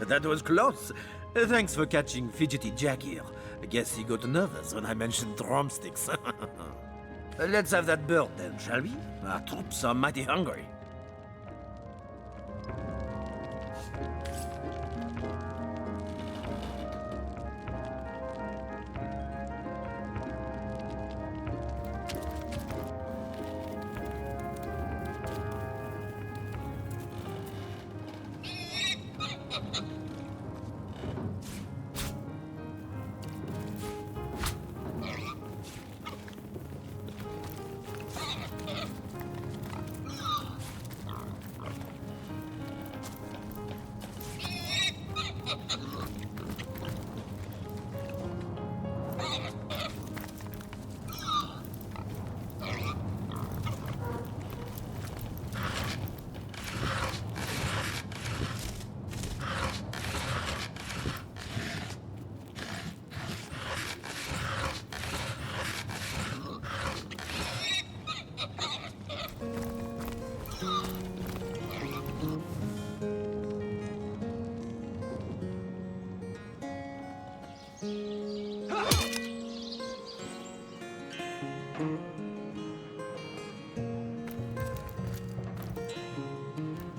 That was close. Thanks for catching Fidgety Jack here. I guess he got nervous when I mentioned drumsticks. Let's have that bird then, shall we? Our troops are mighty hungry.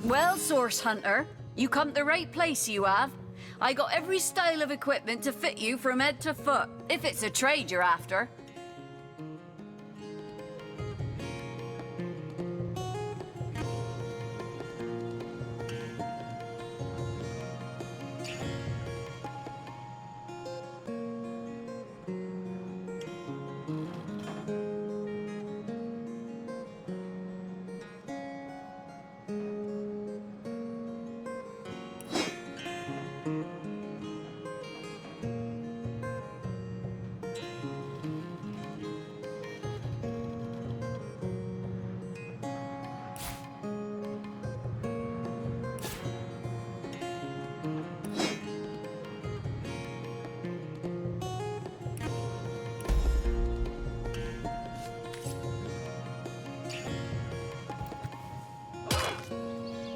Well, Source Hunter, you come to the right place, you have. I got every style of equipment to fit you from head to foot, if it's a trade you're after.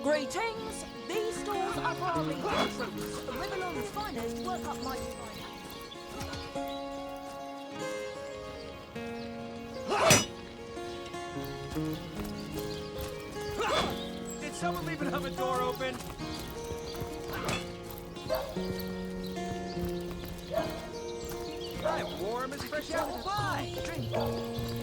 Greetings! These stalls are for our Legion troops. Riverland's finest work up mighty Did someone leave an oven door open? I'm warm as fresh apple pie.